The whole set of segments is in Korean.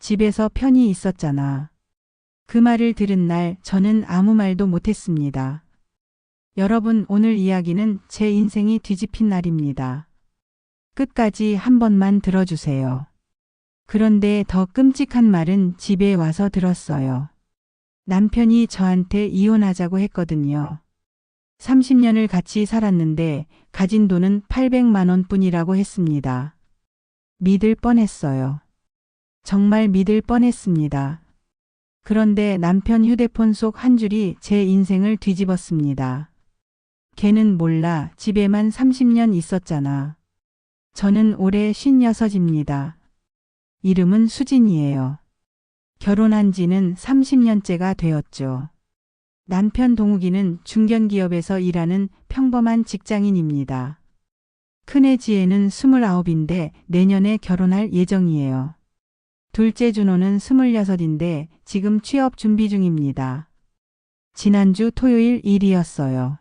집에서 편히 있었잖아. 그 말을 들은 날 저는 아무 말도 못했습니다. 여러분, 오늘 이야기는 제 인생이 뒤집힌 날입니다. 끝까지 한 번만 들어주세요. 그런데 더 끔찍한 말은 집에 와서 들었어요. 남편이 저한테 이혼하자고 했거든요. 30년을 같이 살았는데 가진 돈은 800만 원뿐이라고 했습니다. 믿을 뻔했어요. 정말 믿을 뻔했습니다. 그런데 남편 휴대폰 속 한 줄이 제 인생을 뒤집었습니다. 걔는 몰라, 집에만 30년 있었잖아. 저는 올해 56입니다. 이름은 수진이에요. 결혼한 지는 30년째가 되었죠. 남편 동욱이는 중견기업에서 일하는 평범한 직장인입니다. 큰애 지혜는 29인데 내년에 결혼할 예정이에요. 둘째 준호는 26인데 지금 취업 준비 중입니다. 지난주 토요일 일이었어요.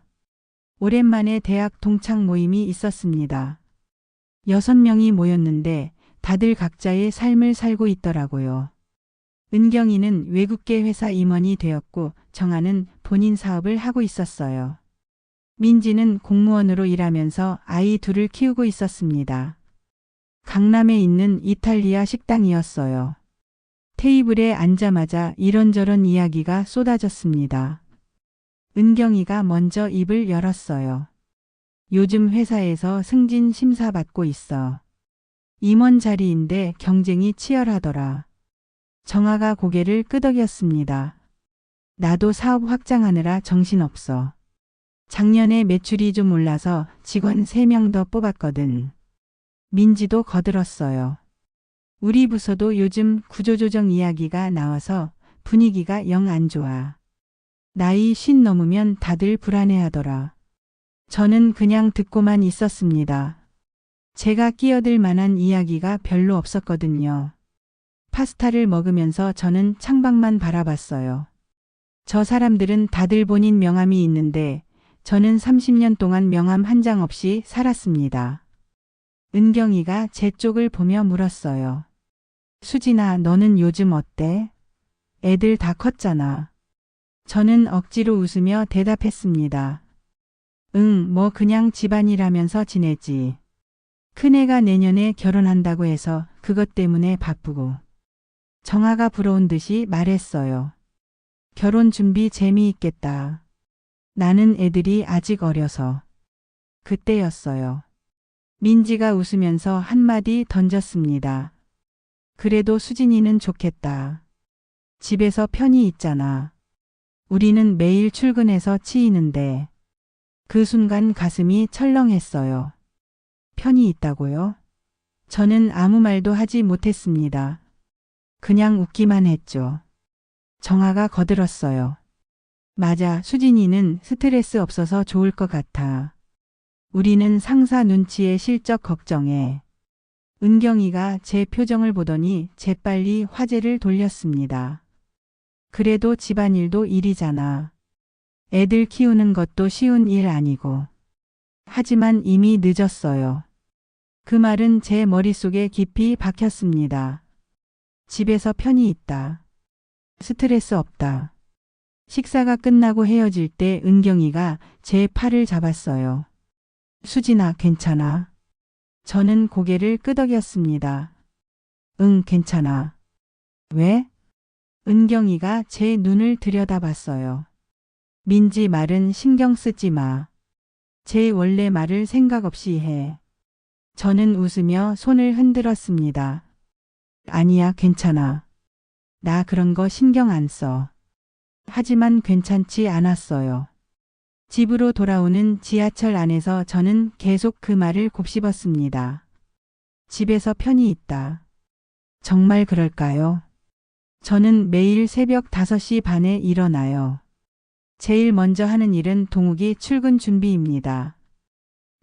오랜만에 대학 동창 모임이 있었습니다. 6명이 모였는데 다들 각자의 삶을 살고 있더라고요. 은경이는 외국계 회사 임원이 되었고 정아는 본인 사업을 하고 있었어요. 민지는 공무원으로 일하면서 아이 둘을 키우고 있었습니다. 강남에 있는 이탈리아 식당이었어요. 테이블에 앉자마자 이런저런 이야기가 쏟아졌습니다. 은경이가 먼저 입을 열었어요. 요즘 회사에서 승진 심사 받고 있어. 임원 자리인데 경쟁이 치열하더라. 정아가 고개를 끄덕였습니다. 나도 사업 확장하느라 정신없어. 작년에 매출이 좀 올라서 직원 3명 더 뽑았거든. 민지도 거들었어요. 우리 부서도 요즘 구조조정 이야기가 나와서 분위기가 영 안 좋아. 나이 50 넘으면 다들 불안해하더라. 저는 그냥 듣고만 있었습니다. 제가 끼어들 만한 이야기가 별로 없었거든요. 파스타를 먹으면서 저는 창밖만 바라봤어요. 저 사람들은 다들 본인 명함이 있는데 저는 30년 동안 명함 한 장 없이 살았습니다. 은경이가 제 쪽을 보며 물었어요. 수진아, 너는 요즘 어때? 애들 다 컸잖아. 저는 억지로 웃으며 대답했습니다. 응, 뭐 그냥 집안일하면서 지내지. 큰애가 내년에 결혼한다고 해서 그것 때문에 바쁘고. 정아가 부러운 듯이 말했어요. 결혼 준비 재미있겠다. 나는 애들이 아직 어려서. 그때였어요. 민지가 웃으면서 한마디 던졌습니다. 그래도 수진이는 좋겠다. 집에서 편히 있잖아. 우리는 매일 출근해서 치이는데. 그 순간 가슴이 철렁했어요. 편히 있다고요? 저는 아무 말도 하지 못했습니다. 그냥 웃기만 했죠. 정아가 거들었어요. 맞아, 수진이는 스트레스 없어서 좋을 것 같아. 우리는 상사 눈치에 실적 걱정해. 은경이가 제 표정을 보더니 재빨리 화제를 돌렸습니다. 그래도 집안일도 일이잖아. 애들 키우는 것도 쉬운 일 아니고. 하지만 이미 늦었어요. 그 말은 제 머릿속에 깊이 박혔습니다. 집에서 편히 있다. 스트레스 없다. 식사가 끝나고 헤어질 때 은경이가 제 팔을 잡았어요. 수진아, 괜찮아? 저는 고개를 끄덕였습니다. 응, 괜찮아. 왜? 은경이가 제 눈을 들여다봤어요. 민지 말은 신경 쓰지 마. 제 원래 말을 생각 없이 해. 저는 웃으며 손을 흔들었습니다. 아니야, 괜찮아. 나 그런 거 신경 안 써. 하지만 괜찮지 않았어요. 집으로 돌아오는 지하철 안에서 저는 계속 그 말을 곱씹었습니다. 집에서 편히 있다. 정말 그럴까요? 저는 매일 새벽 5시 반에 일어나요. 제일 먼저 하는 일은 동욱이 출근 준비입니다.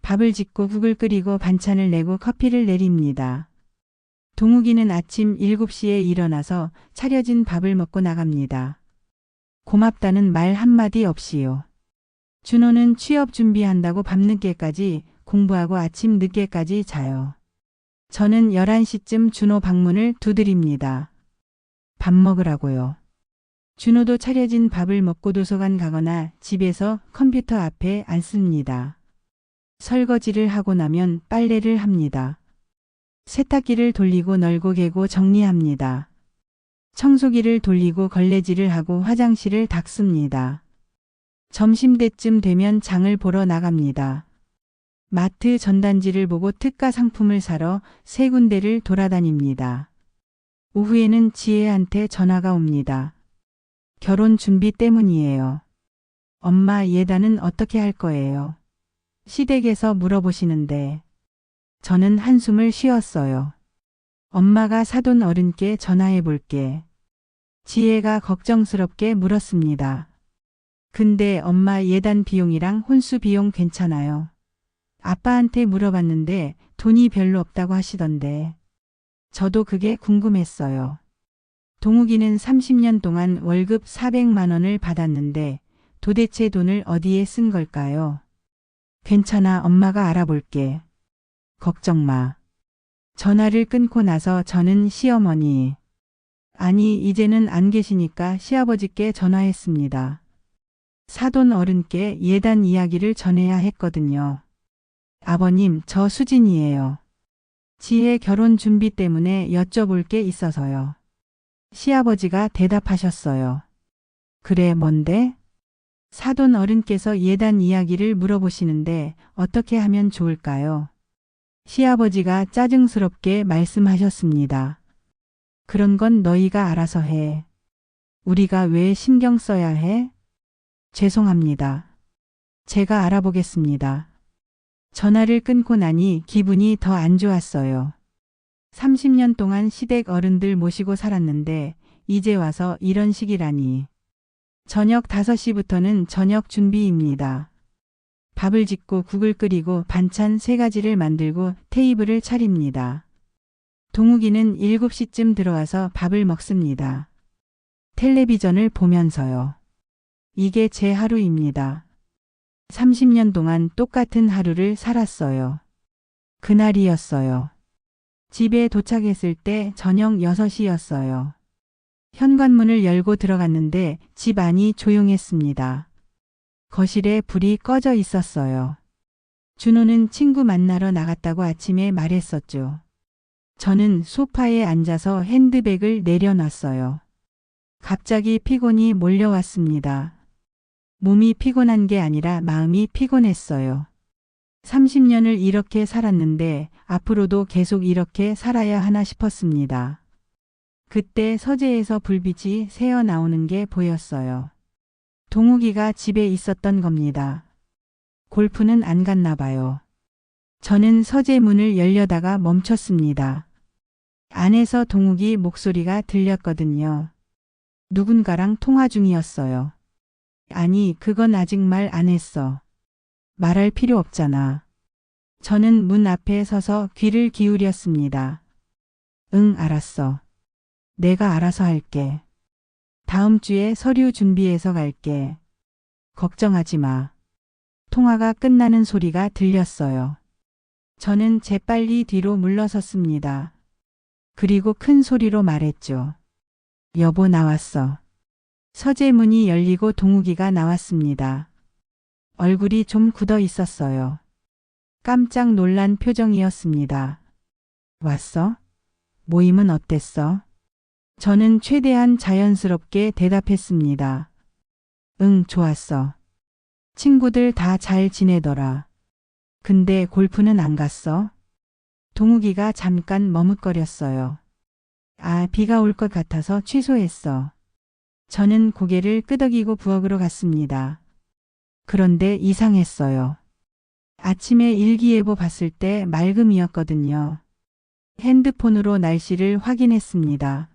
밥을 짓고 국을 끓이고 반찬을 내고 커피를 내립니다. 동욱이는 아침 7시에 일어나서 차려진 밥을 먹고 나갑니다. 고맙다는 말 한마디 없이요. 준호는 취업 준비한다고 밤늦게까지 공부하고 아침 늦게까지 자요. 저는 11시쯤 준호 방문을 두드립니다. 밥 먹으라고요. 준호도 차려진 밥을 먹고 도서관 가거나 집에서 컴퓨터 앞에 앉습니다. 설거지를 하고 나면 빨래를 합니다. 세탁기를 돌리고 널고 개고 정리합니다. 청소기를 돌리고 걸레질을 하고 화장실을 닦습니다. 점심때쯤 되면 장을 보러 나갑니다. 마트 전단지를 보고 특가 상품을 사러 세 군데를 돌아다닙니다. 오후에는 지혜한테 전화가 옵니다. 결혼 준비 때문이에요. 엄마 예단은 어떻게 할 거예요? 시댁에서 물어보시는데 저는 한숨을 쉬었어요. 엄마가 사돈 어른께 전화해 볼게. 지혜가 걱정스럽게 물었습니다. 근데 엄마 예단 비용이랑 혼수 비용 괜찮아요? 아빠한테 물어봤는데 돈이 별로 없다고 하시던데. 저도 그게 궁금했어요. 동욱이는 30년 동안 월급 400만 원을 받았는데 도대체 돈을 어디에 쓴 걸까요? 괜찮아, 엄마가 알아볼게. 걱정 마. 전화를 끊고 나서 저는 시어머니, 아니 이제는 안 계시니까 시아버지께 전화했습니다. 사돈 어른께 예단 이야기를 전해야 했거든요. 아버님, 저 수진이에요. 지혜 결혼 준비 때문에 여쭤볼 게 있어서요. 시아버지가 대답하셨어요. 그래, 뭔데? 사돈 어른께서 예단 이야기를 물어보시는데 어떻게 하면 좋을까요? 시아버지가 짜증스럽게 말씀하셨습니다. 그런 건 너희가 알아서 해. 우리가 왜 신경 써야 해? 죄송합니다. 제가 알아보겠습니다. 전화를 끊고 나니 기분이 더 안 좋았어요. 30년 동안 시댁 어른들 모시고 살았는데 이제 와서 이런 식이라니. 저녁 5시부터는 저녁 준비입니다. 밥을 짓고 국을 끓이고 반찬 3가지를 만들고 테이블을 차립니다. 동욱이는 7시쯤 들어와서 밥을 먹습니다. 텔레비전을 보면서요. 이게 제 하루입니다. 30년 동안 똑같은 하루를 살았어요. 그날이었어요. 집에 도착했을 때 저녁 6시였어요. 현관문을 열고 들어갔는데 집 안이 조용했습니다. 거실에 불이 꺼져 있었어요. 준호는 친구 만나러 나갔다고 아침에 말했었죠. 저는 소파에 앉아서 핸드백을 내려놨어요. 갑자기 피곤이 몰려왔습니다. 몸이 피곤한 게 아니라 마음이 피곤했어요. 30년을 이렇게 살았는데 앞으로도 계속 이렇게 살아야 하나 싶었습니다. 그때 서재에서 불빛이 새어 나오는 게 보였어요. 동욱이가 집에 있었던 겁니다. 골프는 안 갔나 봐요. 저는 서재 문을 열려다가 멈췄습니다. 안에서 동욱이 목소리가 들렸거든요. 누군가랑 통화 중이었어요. 아니, 그건 아직 말 안 했어. 말할 필요 없잖아. 저는 문 앞에 서서 귀를 기울였습니다. 응, 알았어. 내가 알아서 할게. 다음 주에 서류 준비해서 갈게. 걱정하지 마. 통화가 끝나는 소리가 들렸어요. 저는 재빨리 뒤로 물러섰습니다. 그리고 큰 소리로 말했죠. 여보, 나왔어. 서재 문이 열리고 동욱이가 나왔습니다. 얼굴이 좀 굳어 있었어요. 깜짝 놀란 표정이었습니다. 왔어? 모임은 어땠어? 저는 최대한 자연스럽게 대답했습니다. 응, 좋았어. 친구들 다 잘 지내더라. 근데 골프는 안 갔어? 동욱이가 잠깐 머뭇거렸어요. 아, 비가 올 것 같아서 취소했어. 저는 고개를 끄덕이고 부엌으로 갔습니다. 그런데 이상했어요. 아침에 일기예보 봤을 때 맑음이었거든요. 핸드폰으로 날씨를 확인했습니다.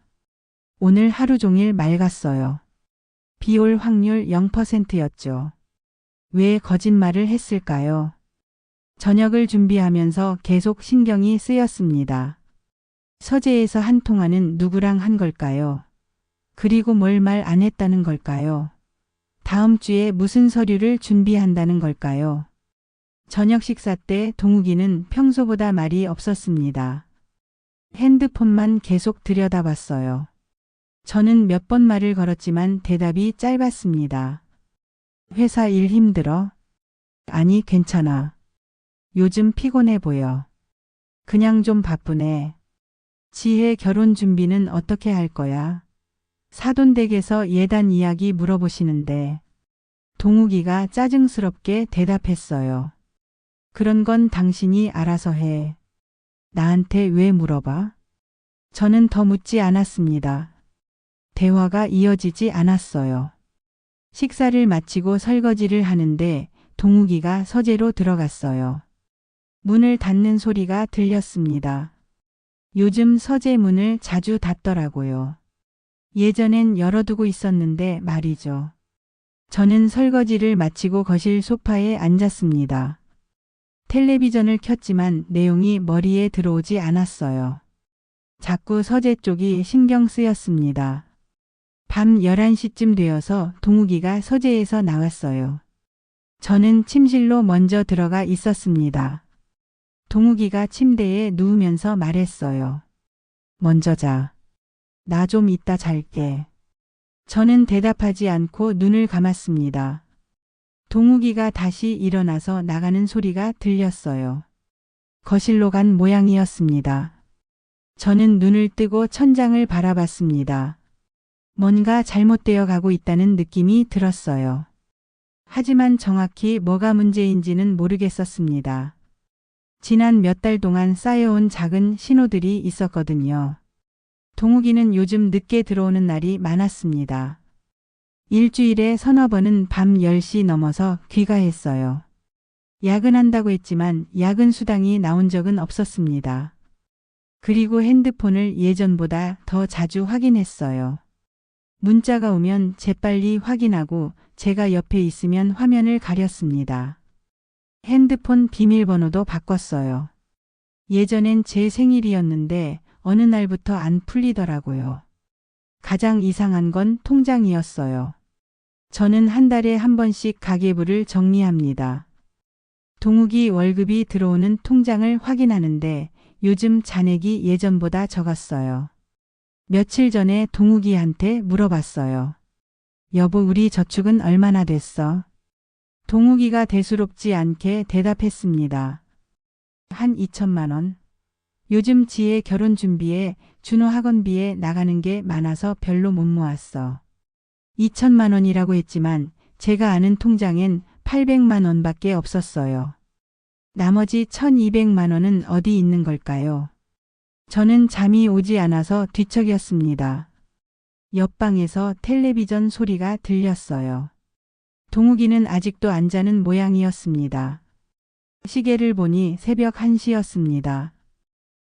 오늘 하루 종일 맑았어요. 비 올 확률 0%였죠. 왜 거짓말을 했을까요? 저녁을 준비하면서 계속 신경이 쓰였습니다. 서재에서 한 통화는 누구랑 한 걸까요? 그리고 뭘 말 안 했다는 걸까요? 다음 주에 무슨 서류를 준비한다는 걸까요? 저녁 식사 때 동욱이는 평소보다 말이 없었습니다. 핸드폰만 계속 들여다봤어요. 저는 몇 번 말을 걸었지만 대답이 짧았습니다. 회사 일 힘들어? 아니, 괜찮아. 요즘 피곤해 보여. 그냥 좀 바쁘네. 지혜 결혼 준비는 어떻게 할 거야? 사돈댁에서 예단 이야기 물어보시는데 동욱이가 짜증스럽게 대답했어요. 그런 건 당신이 알아서 해. 나한테 왜 물어봐? 저는 더 묻지 않았습니다. 대화가 이어지지 않았어요. 식사를 마치고 설거지를 하는데 동욱이가 서재로 들어갔어요. 문을 닫는 소리가 들렸습니다. 요즘 서재 문을 자주 닫더라고요. 예전엔 열어두고 있었는데 말이죠. 저는 설거지를 마치고 거실 소파에 앉았습니다. 텔레비전을 켰지만 내용이 머리에 들어오지 않았어요. 자꾸 서재 쪽이 신경 쓰였습니다. 밤 11시쯤 되어서 동욱이가 서재에서 나왔어요. 저는 침실로 먼저 들어가 있었습니다. 동욱이가 침대에 누우면서 말했어요. 먼저 자. 나 좀 이따 잘게. 저는 대답하지 않고 눈을 감았습니다. 동욱이가 다시 일어나서 나가는 소리가 들렸어요. 거실로 간 모양이었습니다. 저는 눈을 뜨고 천장을 바라봤습니다. 뭔가 잘못되어 가고 있다는 느낌이 들었어요. 하지만 정확히 뭐가 문제인지는 모르겠었습니다. 지난 몇 달 동안 쌓여온 작은 신호들이 있었거든요. 동욱이는 요즘 늦게 들어오는 날이 많았습니다. 일주일에 서너 번은 밤 10시 넘어서 귀가했어요. 야근한다고 했지만 야근 수당이 나온 적은 없었습니다. 그리고 핸드폰을 예전보다 더 자주 확인했어요. 문자가 오면 재빨리 확인하고 제가 옆에 있으면 화면을 가렸습니다. 핸드폰 비밀번호도 바꿨어요. 예전엔 제 생일이었는데 어느 날부터 안 풀리더라고요. 가장 이상한 건 통장이었어요. 저는 한 달에 한 번씩 가계부를 정리합니다. 동욱이 월급이 들어오는 통장을 확인하는데 요즘 잔액이 예전보다 적었어요. 며칠 전에 동욱이한테 물어봤어요. 여보, 우리 저축은 얼마나 됐어? 동욱이가 대수롭지 않게 대답했습니다. 한 2천만 원. 요즘 지혜 결혼 준비에 준호 학원비에 나가는 게 많아서 별로 못 모았어. 2천만 원이라고 했지만 제가 아는 통장엔 800만 원밖에 없었어요. 나머지 1200만 원은 어디 있는 걸까요? 저는 잠이 오지 않아서 뒤척였습니다. 옆방에서 텔레비전 소리가 들렸어요. 동욱이는 아직도 안 자는 모양이었습니다. 시계를 보니 새벽 1시였습니다.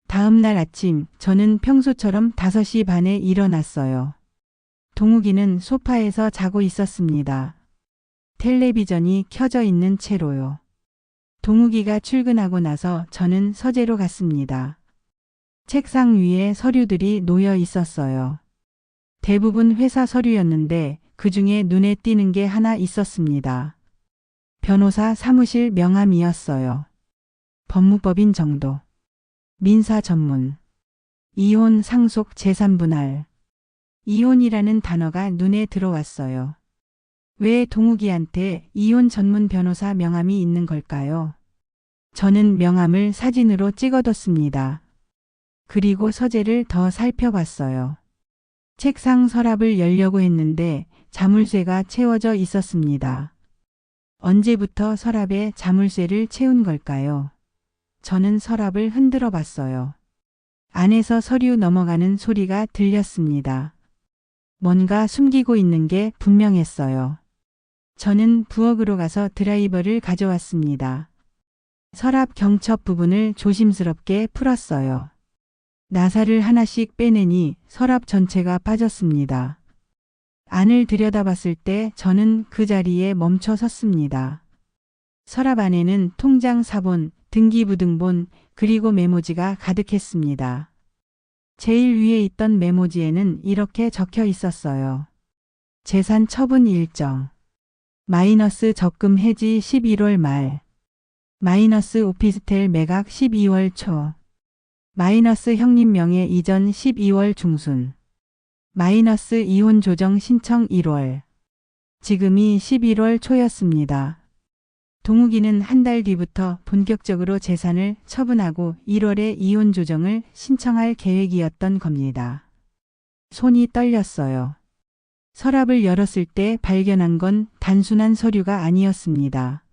다음 날 아침 저는 평소처럼 5시 반에 일어났어요. 동욱이는 소파에서 자고 있었습니다. 텔레비전이 켜져 있는 채로요. 동욱이가 출근하고 나서 저는 서재로 갔습니다. 책상 위에 서류들이 놓여 있었어요. 대부분 회사 서류였는데 그중에 눈에 띄는 게 하나 있었습니다. 변호사 사무실 명함이었어요. 법무법인 정도. 민사 전문. 이혼 상속 재산 분할. 이혼이라는 단어가 눈에 들어왔어요. 왜 동욱이한테 이혼 전문 변호사 명함이 있는 걸까요? 저는 명함을 사진으로 찍어뒀습니다. 그리고 서재를 더 살펴봤어요. 책상 서랍을 열려고 했는데 자물쇠가 채워져 있었습니다. 언제부터 서랍에 자물쇠를 채운 걸까요? 저는 서랍을 흔들어 봤어요. 안에서 서류 넘어가는 소리가 들렸습니다. 뭔가 숨기고 있는 게 분명했어요. 저는 부엌으로 가서 드라이버를 가져왔습니다. 서랍 경첩 부분을 조심스럽게 풀었어요. 나사를 하나씩 빼내니 서랍 전체가 빠졌습니다. 안을 들여다봤을 때 저는 그 자리에 멈춰 섰습니다. 서랍 안에는 통장 사본, 등기부등본, 그리고 메모지가 가득했습니다. 제일 위에 있던 메모지에는 이렇게 적혀 있었어요. 재산 처분 일정. 마이너스 적금 해지 11월 말. 마이너스 오피스텔 매각 12월 초. 마이너스 형님 명의 이전 12월 중순. 마이너스 이혼 조정 신청 1월. 지금이 11월 초였습니다. 동욱이는 한 달 뒤부터 본격적으로 재산을 처분하고 1월에 이혼 조정을 신청할 계획이었던 겁니다. 손이 떨렸어요. 서랍을 열었을 때 발견한 건 단순한 서류가 아니었습니다.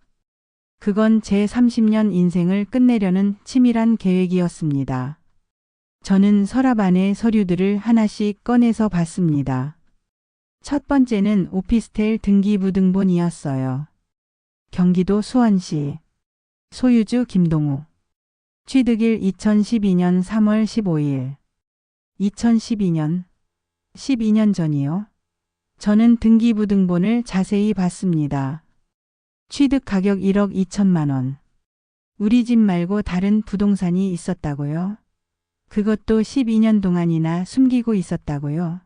그건 제 30년 인생을 끝내려는 치밀한 계획이었습니다. 저는 서랍 안의 서류들을 하나씩 꺼내서 봤습니다. 첫 번째는 오피스텔 등기부등본이었어요. 경기도 수원시. 소유주 김동욱. 취득일 2012년 3월 15일. 2012년. 12년 전이요. 저는 등기부등본을 자세히 봤습니다. 취득 가격 1억 2천만 원. 우리 집 말고 다른 부동산이 있었다고요? 그것도 12년 동안이나 숨기고 있었다고요?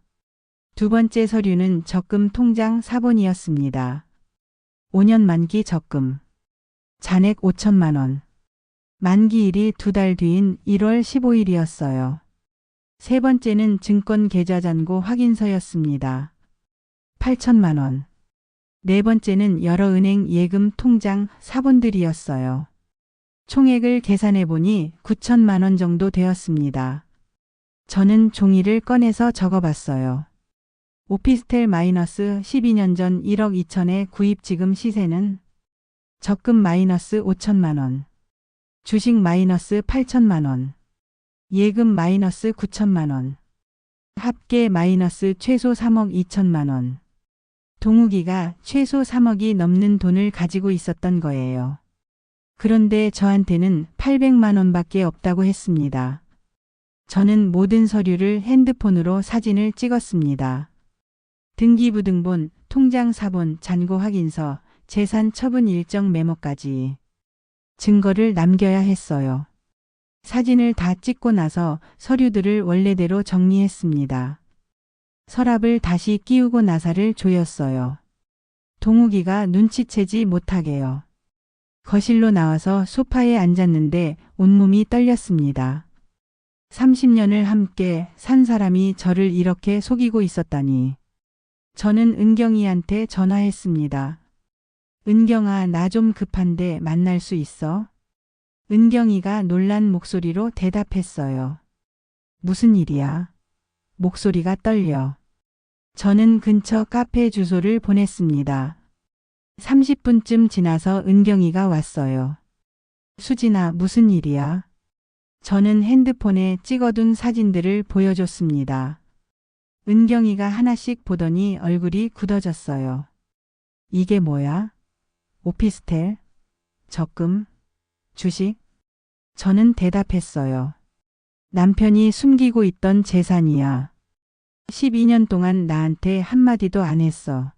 두 번째 서류는 적금 통장 사본이었습니다. 5년 만기 적금. 잔액 5천만 원. 만기일이 2달 뒤인 1월 15일이었어요. 세 번째는 증권 계좌 잔고 확인서였습니다. 8천만 원. 네 번째는 여러 은행 예금 통장 사본들이었어요. 총액을 계산해 보니 9천만 원 정도 되었습니다. 저는 종이를 꺼내서 적어봤어요. 오피스텔 마이너스 12년 전 1억 2천의 구입 지금 시세는 적금 마이너스 5천만 원. 주식 마이너스 8천만 원. 예금 마이너스 9천만 원. 합계 마이너스 최소 3억 2천만 원. 동욱이가 최소 3억이 넘는 돈을 가지고 있었던 거예요. 그런데 저한테는 800만 원밖에 없다고 했습니다. 저는 모든 서류를 핸드폰으로 사진을 찍었습니다. 등기부등본, 통장 사본, 잔고 확인서, 재산 처분 일정 메모까지. 증거를 남겨야 했어요. 사진을 다 찍고 나서 서류들을 원래대로 정리했습니다. 서랍을 다시 끼우고 나사를 조였어요. 동욱이가 눈치채지 못하게요. 거실로 나와서 소파에 앉았는데 온몸이 떨렸습니다. 30년을 함께 산 사람이 저를 이렇게 속이고 있었다니. 저는 은경이한테 전화했습니다. 은경아, 나 좀 급한데 만날 수 있어? 은경이가 놀란 목소리로 대답했어요. 무슨 일이야? 목소리가 떨려. 저는 근처 카페 주소를 보냈습니다. 30분쯤 지나서 은경이가 왔어요. 수진아, 무슨 일이야? 저는 핸드폰에 찍어둔 사진들을 보여줬습니다. 은경이가 하나씩 보더니 얼굴이 굳어졌어요. 이게 뭐야? 오피스텔? 적금? 주식? 저는 대답했어요. 남편이 숨기고 있던 재산이야. 12년 동안 나한테 한마디도 안 했어.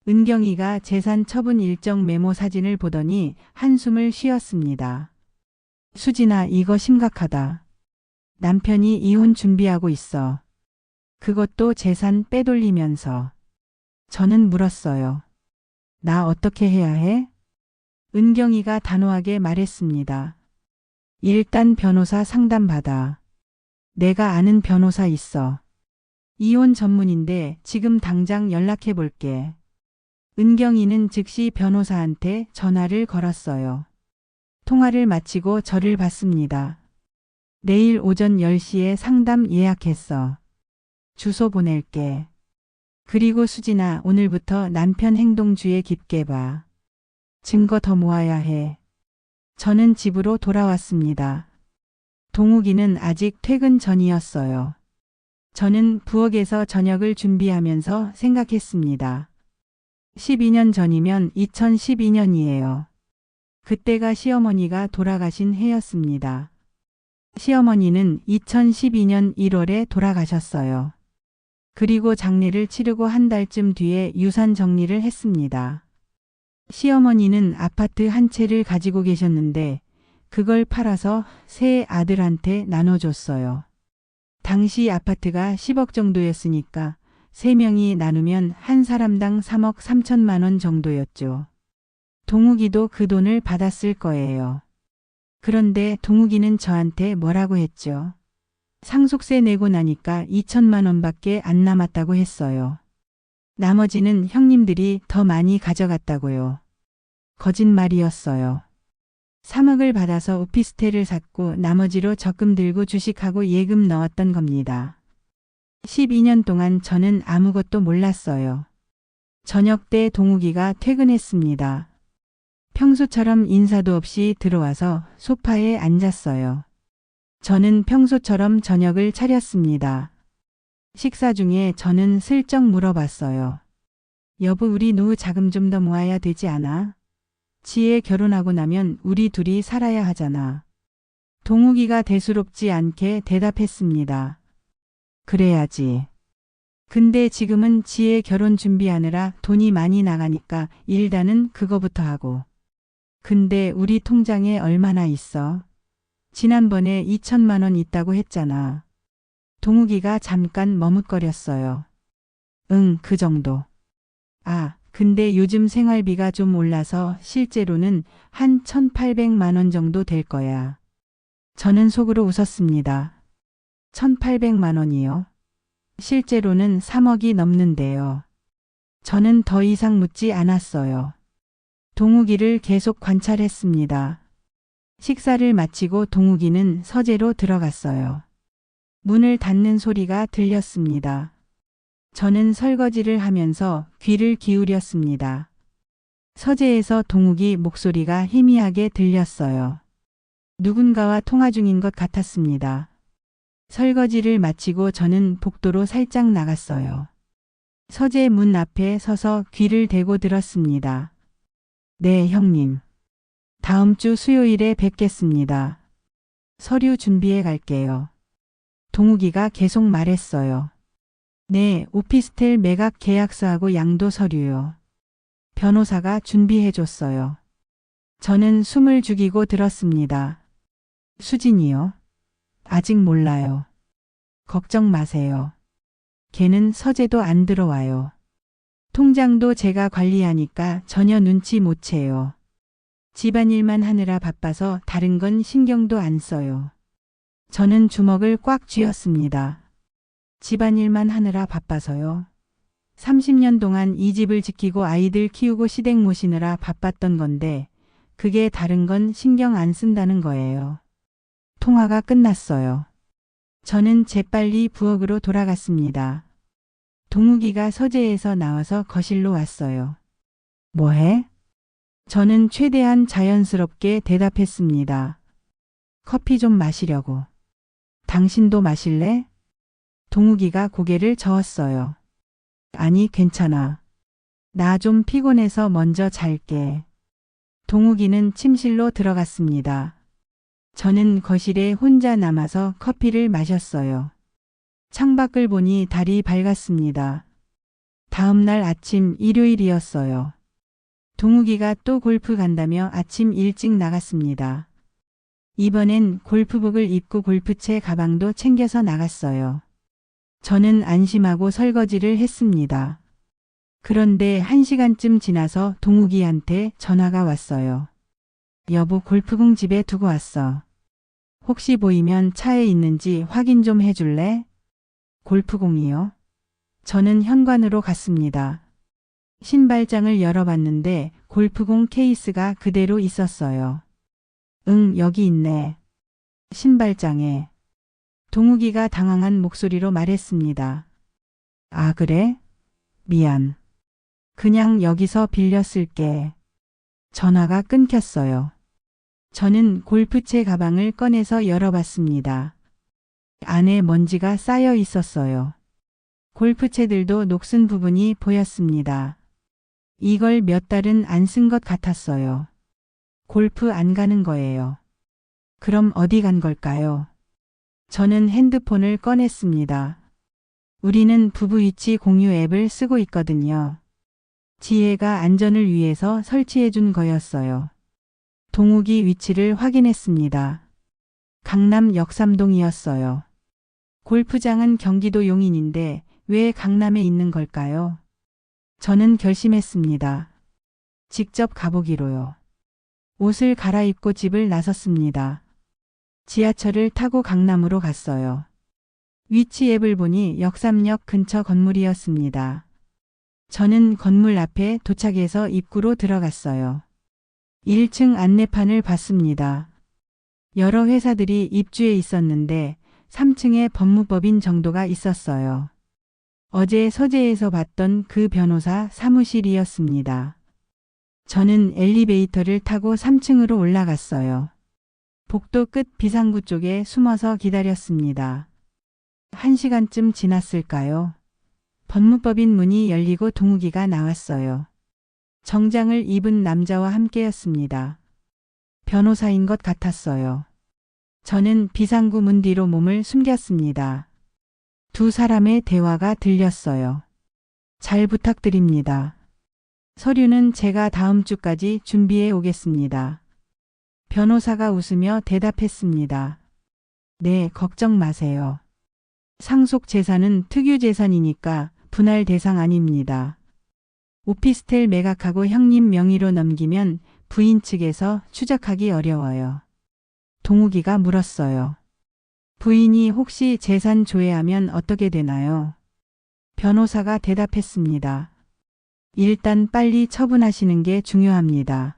은경이가 재산 처분 일정 메모 사진을 보더니 한숨을 쉬었습니다. 수진아, 이거 심각하다. 남편이 이혼 준비하고 있어. 그것도 재산 빼돌리면서. 저는 물었어요. 나 어떻게 해야 해? 은경이가 단호하게 말했습니다. 일단 변호사 상담받아. 내가 아는 변호사 있어. 이혼 전문인데 지금 당장 연락해 볼게. 은경이는 즉시 변호사한테 전화를 걸었어요. 통화를 마치고 저를 봤습니다. 내일 오전 10시에 상담 예약했어. 주소 보낼게. 그리고 수진아, 오늘부터 남편 행동 주의 깊게 봐. 증거 더 모아야 해. 저는 집으로 돌아왔습니다. 동욱이는 아직 퇴근 전이었어요. 저는 부엌에서 저녁을 준비하면서 생각했습니다. 12년 전이면 2012년이에요. 그때가 시어머니가 돌아가신 해였습니다. 시어머니는 2012년 1월에 돌아가셨어요. 그리고 장례를 치르고 한 달쯤 뒤에 유산 정리를 했습니다. 시어머니는 아파트 한 채를 가지고 계셨는데 그걸 팔아서 세 아들한테 나눠줬어요. 당시 아파트가 10억 정도였으니까 3명이 나누면 한 사람당 3억 3천만 원 정도였죠. 동욱이도 그 돈을 받았을 거예요. 그런데 동욱이는 저한테 뭐라고 했죠? 상속세 내고 나니까 2천만 원밖에 안 남았다고 했어요. 나머지는 형님들이 더 많이 가져갔다고요. 거짓말이었어요. 3억을 받아서 오피스텔을 샀고 나머지로 적금 들고 주식하고 예금 넣었던 겁니다. 12년 동안 저는 아무것도 몰랐어요. 저녁 때 동욱이가 퇴근했습니다. 평소처럼 인사도 없이 들어와서 소파에 앉았어요. 저는 평소처럼 저녁을 차렸습니다. 식사 중에 저는 슬쩍 물어봤어요. 여보, 우리 노후 자금 좀 더 모아야 되지 않아? 지혜 결혼하고 나면 우리 둘이 살아야 하잖아. 동욱이가 대수롭지 않게 대답했습니다. 그래야지. 근데 지금은 지혜 결혼 준비하느라 돈이 많이 나가니까 일단은 그거부터 하고. 근데 우리 통장에 얼마나 있어? 지난번에 2천만 원 있다고 했잖아. 동욱이가 잠깐 머뭇거렸어요. 응, 그 정도. 아, 근데 요즘 생활비가 좀 올라서 실제로는 한 1,800만 원 정도 될 거야. 저는 속으로 웃었습니다. 1,800만 원이요? 실제로는 3억이 넘는데요. 저는 더 이상 묻지 않았어요. 동욱이를 계속 관찰했습니다. 식사를 마치고 동욱이는 서재로 들어갔어요. 문을 닫는 소리가 들렸습니다. 저는 설거지를 하면서 귀를 기울였습니다. 서재에서 동욱이 목소리가 희미하게 들렸어요. 누군가와 통화 중인 것 같았습니다. 설거지를 마치고 저는 복도로 살짝 나갔어요. 서재 문 앞에 서서 귀를 대고 들었습니다. 네, 형님. 다음 주 수요일에 뵙겠습니다. 서류 준비해 갈게요. 동욱이가 계속 말했어요. 네, 오피스텔 매각 계약서하고 양도 서류요. 변호사가 준비해 줬어요. 저는 숨을 죽이고 들었습니다. 수진이요? 아직 몰라요. 걱정 마세요. 걔는 서재도 안 들어와요. 통장도 제가 관리하니까 전혀 눈치 못 채요. 집안일만 하느라 바빠서 다른 건 신경도 안 써요. 저는 주먹을 꽉 쥐었습니다. 집안일만 하느라 바빠서요. 30년 동안 이 집을 지키고 아이들 키우고 시댁 모시느라 바빴던 건데 그게 다른 건 신경 안 쓴다는 거예요. 통화가 끝났어요. 저는 재빨리 부엌으로 돌아갔습니다. 동욱이가 서재에서 나와서 거실로 왔어요. 뭐해? 저는 최대한 자연스럽게 대답했습니다. 커피 좀 마시려고. 당신도 마실래? 동욱이가 고개를 저었어요. 아니, 괜찮아. 나 좀 피곤해서 먼저 잘게. 동욱이는 침실로 들어갔습니다. 저는 거실에 혼자 남아서 커피를 마셨어요. 창밖을 보니 달이 밝았습니다. 다음 날 아침 일요일이었어요. 동욱이가 또 골프 간다며 아침 일찍 나갔습니다. 이번엔 골프복을 입고 골프채 가방도 챙겨서 나갔어요. 저는 안심하고 설거지를 했습니다. 그런데 1시간쯤 지나서 동욱이한테 전화가 왔어요. 여보, 골프공 집에 두고 왔어. 혹시 보이면 차에 있는지 확인 좀 해줄래? 골프공이요? 저는 현관으로 갔습니다. 신발장을 열어봤는데 골프공 케이스가 그대로 있었어요. 응, 여기 있네. 신발장에. 동욱이가 당황한 목소리로 말했습니다. 아, 그래? 미안. 그냥 여기서 빌려 쓸게. 전화가 끊겼어요. 저는 골프채 가방을 꺼내서 열어봤습니다. 안에 먼지가 쌓여 있었어요. 골프채들도 녹슨 부분이 보였습니다. 이걸 몇 달은 안 쓴 것 같았어요. 골프 안 가는 거예요. 그럼 어디 간 걸까요? 저는 핸드폰을 꺼냈습니다. 우리는 부부 위치 공유 앱을 쓰고 있거든요. 지혜가 안전을 위해서 설치해준 거였어요. 동욱이 위치를 확인했습니다. 강남 역삼동이었어요. 골프장은 경기도 용인인데 왜 강남에 있는 걸까요? 저는 결심했습니다. 직접 가보기로요. 옷을 갈아입고 집을 나섰습니다. 지하철을 타고 강남으로 갔어요. 위치 앱을 보니 역삼역 근처 건물이었습니다. 저는 건물 앞에 도착해서 입구로 들어갔어요. 1층 안내판을 봤습니다. 여러 회사들이 입주해 있었는데 3층에 법무법인 정도가 있었어요. 어제 서재에서 봤던 그 변호사 사무실이었습니다. 저는 엘리베이터를 타고 3층으로 올라갔어요. 복도 끝 비상구 쪽에 숨어서 기다렸습니다. 1시간쯤 지났을까요? 법무법인 문이 열리고 동욱이가 나왔어요. 정장을 입은 남자와 함께였습니다. 변호사인 것 같았어요. 저는 비상구 문 뒤로 몸을 숨겼습니다. 두 사람의 대화가 들렸어요. 잘 부탁드립니다. 서류는 제가 다음 주까지 준비해 오겠습니다. 변호사가 웃으며 대답했습니다. 네, 걱정 마세요. 상속 재산은 특유 재산이니까 분할 대상 아닙니다. 오피스텔 매각하고 형님 명의로 넘기면 부인 측에서 추적하기 어려워요. 동욱이가 물었어요. 부인이 혹시 재산 조회하면 어떻게 되나요? 변호사가 대답했습니다. 일단 빨리 처분하시는 게 중요합니다.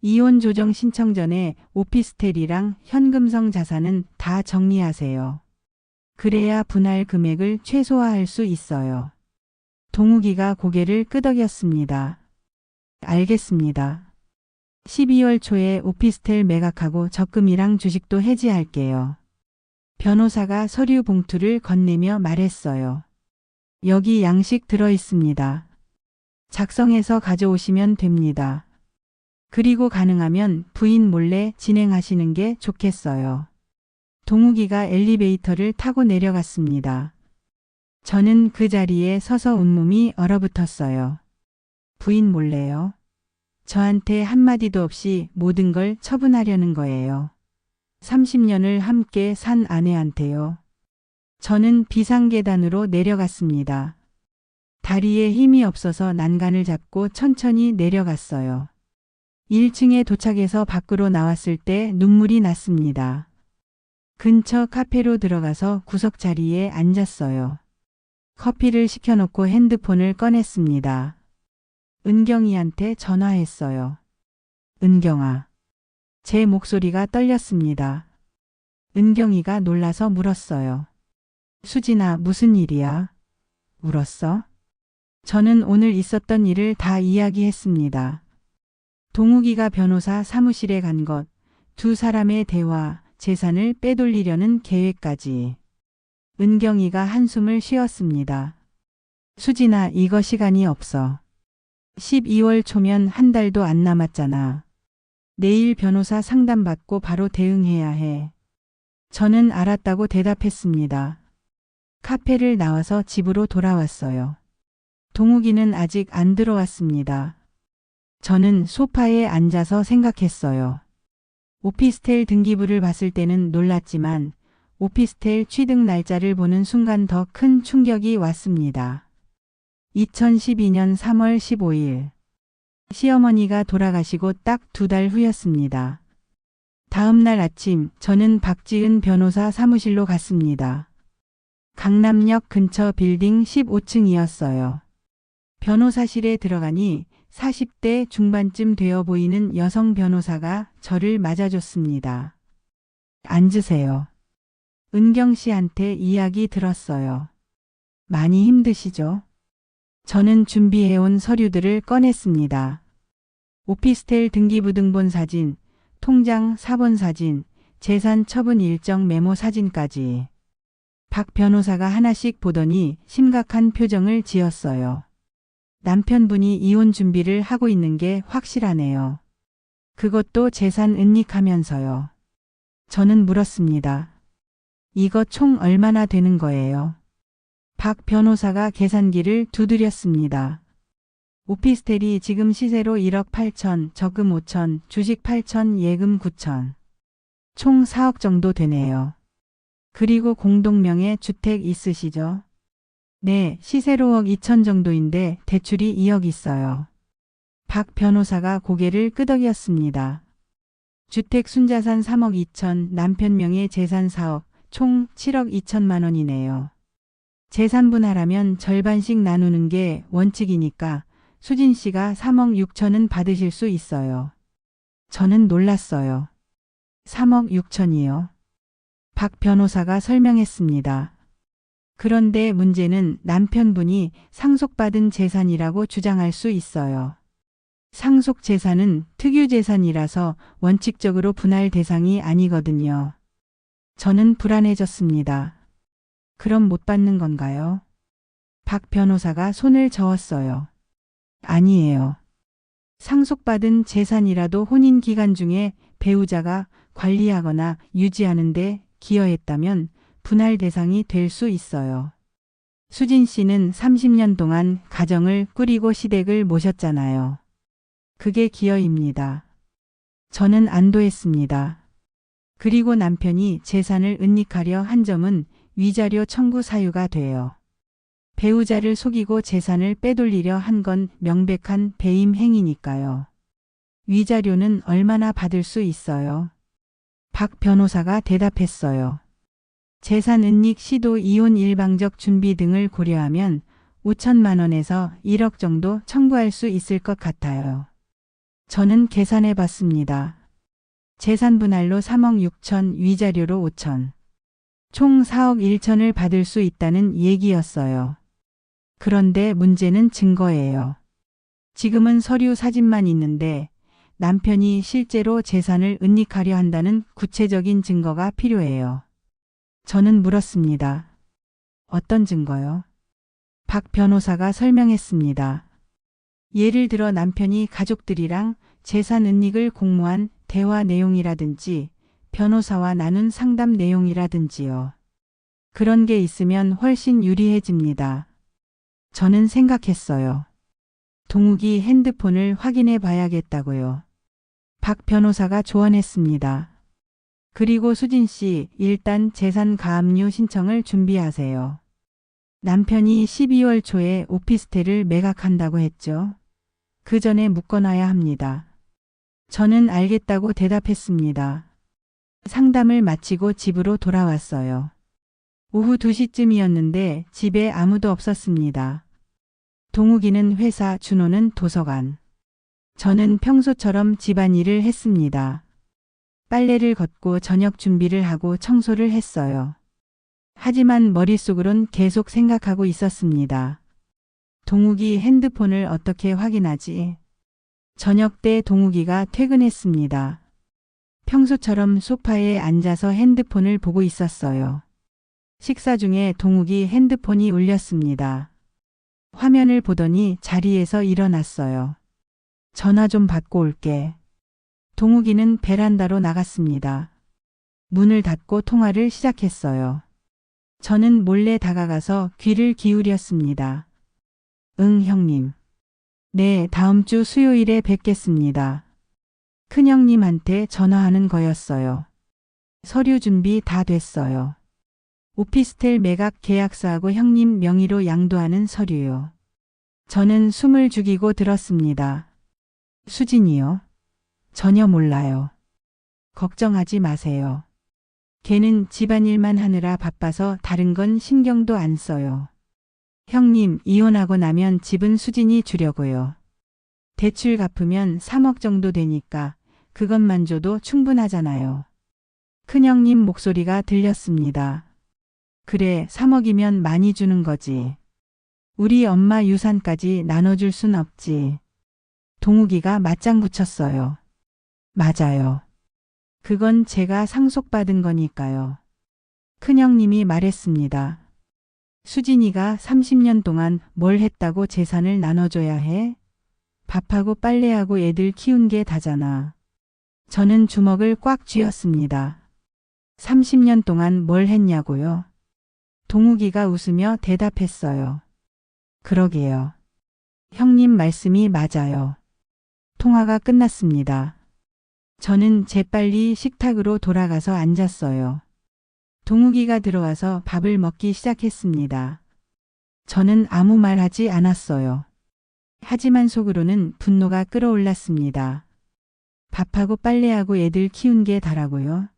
이혼 조정 신청 전에 오피스텔이랑 현금성 자산은 다 정리하세요. 그래야 분할 금액을 최소화할 수 있어요. 동욱이가 고개를 끄덕였습니다. 알겠습니다. 12월 초에 오피스텔 매각하고 적금이랑 주식도 해지할게요. 변호사가 서류 봉투를 건네며 말했어요. 여기 양식 들어 있습니다. 작성해서 가져오시면 됩니다. 그리고 가능하면 부인 몰래 진행하시는 게 좋겠어요. 동욱이가 엘리베이터를 타고 내려갔습니다. 저는 그 자리에 서서 온몸이 얼어붙었어요. 부인 몰래요? 저한테 한마디도 없이 모든 걸 처분하려는 거예요. 30년을 함께 산 아내한테요. 저는 비상계단으로 내려갔습니다. 다리에 힘이 없어서 난간을 잡고 천천히 내려갔어요. 1층에 도착해서 밖으로 나왔을 때 눈물이 났습니다. 근처 카페로 들어가서 구석 자리에 앉았어요. 커피를 시켜놓고 핸드폰을 꺼냈습니다. 은경이한테 전화했어요. 은경아. 제 목소리가 떨렸습니다. 은경이가 놀라서 물었어요. 수진아, 무슨 일이야? 울었어? 저는 오늘 있었던 일을 다 이야기했습니다. 동욱이가 변호사 사무실에 간 것, 두 사람의 대화, 재산을 빼돌리려는 계획까지. 은경이가 한숨을 쉬었습니다. 수진아, 이거 시간이 없어. 12월 초면 한 달도 안 남았잖아. 내일 변호사 상담받고 바로 대응해야 해. 저는 알았다고 대답했습니다. 카페를 나와서 집으로 돌아왔어요. 동욱이는 아직 안 들어왔습니다. 저는 소파에 앉아서 생각했어요. 오피스텔 등기부를 봤을 때는 놀랐지만 오피스텔 취득 날짜를 보는 순간 더 큰 충격이 왔습니다. 2012년 3월 15일. 시어머니가 돌아가시고 딱 2달 후였습니다. 다음 날 아침 저는 박지은 변호사 사무실로 갔습니다. 강남역 근처 빌딩 15층이었어요. 변호사실에 들어가니 40대 중반쯤 되어 보이는 여성 변호사가 저를 맞아줬습니다. 앉으세요. 은경 씨한테 이야기 들었어요. 많이 힘드시죠? 저는 준비해온 서류들을 꺼냈습니다. 오피스텔 등기부 등본 사진, 통장 사본 사진, 재산 처분 일정 메모 사진까지. 박 변호사가 하나씩 보더니 심각한 표정을 지었어요. 남편분이 이혼 준비를 하고 있는 게 확실하네요. 그것도 재산 은닉하면서요. 저는 물었습니다. 이거 총 얼마나 되는 거예요? 박 변호사가 계산기를 두드렸습니다. 오피스텔이 지금 시세로 1억 8천, 적금 5천, 주식 8천, 예금 9천. 총 4억 정도 되네요. 그리고 공동명의 주택 있으시죠? 네, 시세로 5억 2천 정도인데 대출이 2억 있어요. 박 변호사가 고개를 끄덕였습니다. 주택 순자산 3억 2천, 남편 명의 재산 4억, 총 7억 2천만 원이네요. 재산 분할하면 절반씩 나누는 게 원칙이니까 수진 씨가 3억 6천은 받으실 수 있어요. 저는 놀랐어요. 3억 6천이요. 박 변호사가 설명했습니다. 그런데 문제는 남편분이 상속받은 재산이라고 주장할 수 있어요. 상속 재산은 특유 재산이라서 원칙적으로 분할 대상이 아니거든요. 저는 불안해졌습니다. 그럼 못 받는 건가요? 박 변호사가 손을 저었어요. 아니에요. 상속받은 재산이라도 혼인 기간 중에 배우자가 관리하거나 유지하는 데 기여했다면 분할 대상이 될 수 있어요. 수진 씨는 30년 동안 가정을 꾸리고 시댁을 모셨잖아요. 그게 기여입니다. 저는 안도했습니다. 그리고 남편이 재산을 은닉하려 한 점은 위자료 청구 사유가 돼요. 배우자를 속이고 재산을 빼돌리려 한 건 명백한 배임 행위니까요. 위자료는 얼마나 받을 수 있어요? 박 변호사가 대답했어요. 재산 은닉 시도 이혼 일방적 준비 등을 고려하면 5천만 원에서 1억 정도 청구할 수 있을 것 같아요. 저는 계산해 봤습니다. 재산 분할로 3억 6천, 위자료로 5천. 총 4억 1천을 받을 수 있다는 얘기였어요. 그런데 문제는 증거예요. 지금은 서류 사진만 있는데 남편이 실제로 재산을 은닉하려 한다는 구체적인 증거가 필요해요. 저는 물었습니다. 어떤 증거요? 박 변호사가 설명했습니다. 예를 들어 남편이 가족들이랑 재산 은닉을 공모한 대화 내용이라든지 변호사와 나눈 상담 내용이라든지요. 그런 게 있으면 훨씬 유리해집니다. 저는 생각했어요. 동욱이 핸드폰을 확인해 봐야겠다고요. 박 변호사가 조언했습니다. 그리고 수진 씨, 일단 재산 가압류 신청을 준비하세요. 남편이 12월 초에 오피스텔을 매각한다고 했죠. 그 전에 묶어놔야 합니다. 저는 알겠다고 대답했습니다. 상담을 마치고 집으로 돌아왔어요. 오후 2시쯤이었는데 집에 아무도 없었습니다. 동욱이는 회사, 준호는 도서관. 저는 평소처럼 집안일을 했습니다. 빨래를 걷고 저녁 준비를 하고 청소를 했어요. 하지만 머릿속으론 계속 생각하고 있었습니다. 동욱이 핸드폰을 어떻게 확인하지? 저녁 때 동욱이가 퇴근했습니다. 평소처럼 소파에 앉아서 핸드폰을 보고 있었어요. 식사 중에 동욱이 핸드폰이 울렸습니다. 화면을 보더니 자리에서 일어났어요. 전화 좀 받고 올게. 동욱이는 베란다로 나갔습니다. 문을 닫고 통화를 시작했어요. 저는 몰래 다가가서 귀를 기울였습니다. 응, 형님. 네, 다음 주 수요일에 뵙겠습니다. 큰형님한테 전화하는 거였어요. 서류 준비 다 됐어요. 오피스텔 매각 계약서하고 형님 명의로 양도하는 서류요. 저는 숨을 죽이고 들었습니다. 수진이요? 전혀 몰라요. 걱정하지 마세요. 걔는 집안일만 하느라 바빠서 다른 건 신경도 안 써요. 형님, 이혼하고 나면 집은 수진이 주려고요. 대출 갚으면 3억 정도 되니까 그것만 줘도 충분하잖아요. 큰형님 목소리가 들렸습니다. 그래, 3억이면 많이 주는 거지. 우리 엄마 유산까지 나눠줄 순 없지. 동욱이가 맞장구 쳤어요. 맞아요. 그건 제가 상속받은 거니까요. 큰형님이 말했습니다. 수진이가 30년 동안 뭘 했다고 재산을 나눠줘야 해? 밥하고 빨래하고 애들 키운 게 다잖아. 저는 주먹을 꽉 쥐었습니다. 30년 동안 뭘 했냐고요? 동욱이가 웃으며 대답했어요. 그러게요. 형님 말씀이 맞아요. 통화가 끝났습니다. 저는 재빨리 식탁으로 돌아가서 앉았어요. 동욱이가 들어와서 밥을 먹기 시작했습니다. 저는 아무 말 하지 않았어요. 하지만 속으로는 분노가 끌어올랐습니다. 밥하고 빨래하고 애들 키운 게 다라고요?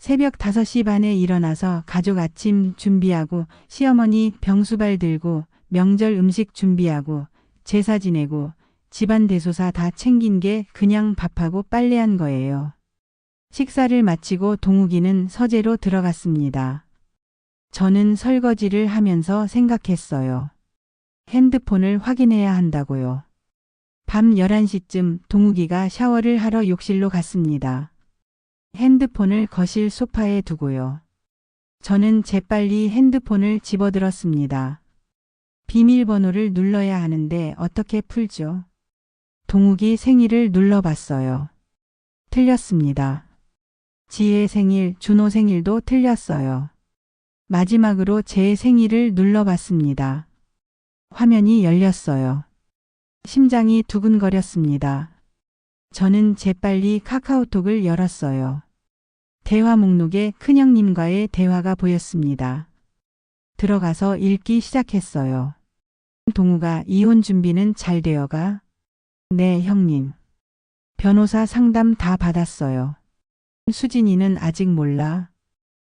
새벽 5시 반에 일어나서 가족 아침 준비하고 시어머니 병수발 들고 명절 음식 준비하고 제사 지내고 집안 대소사 다 챙긴 게 그냥 밥하고 빨래한 거예요. 식사를 마치고 동욱이는 서재로 들어갔습니다. 저는 설거지를 하면서 생각했어요. 핸드폰을 확인해야 한다고요. 밤 11시쯤 동욱이가 샤워를 하러 욕실로 갔습니다. 핸드폰을 거실 소파에 두고요. 저는 재빨리 핸드폰을 집어들었습니다. 비밀번호를 눌러야 하는데 어떻게 풀죠? 동욱이 생일을 눌러봤어요. 틀렸습니다. 지혜 생일, 준호 생일도 틀렸어요. 마지막으로 제 생일을 눌러봤습니다. 화면이 열렸어요. 심장이 두근거렸습니다. 저는 재빨리 카카오톡을 열었어요. 대화 목록에 큰형님과의 대화가 보였습니다. 들어가서 읽기 시작했어요. 동우가 이혼 준비는 잘 되어가? 네, 형님. 변호사 상담 다 받았어요. 수진이는 아직 몰라?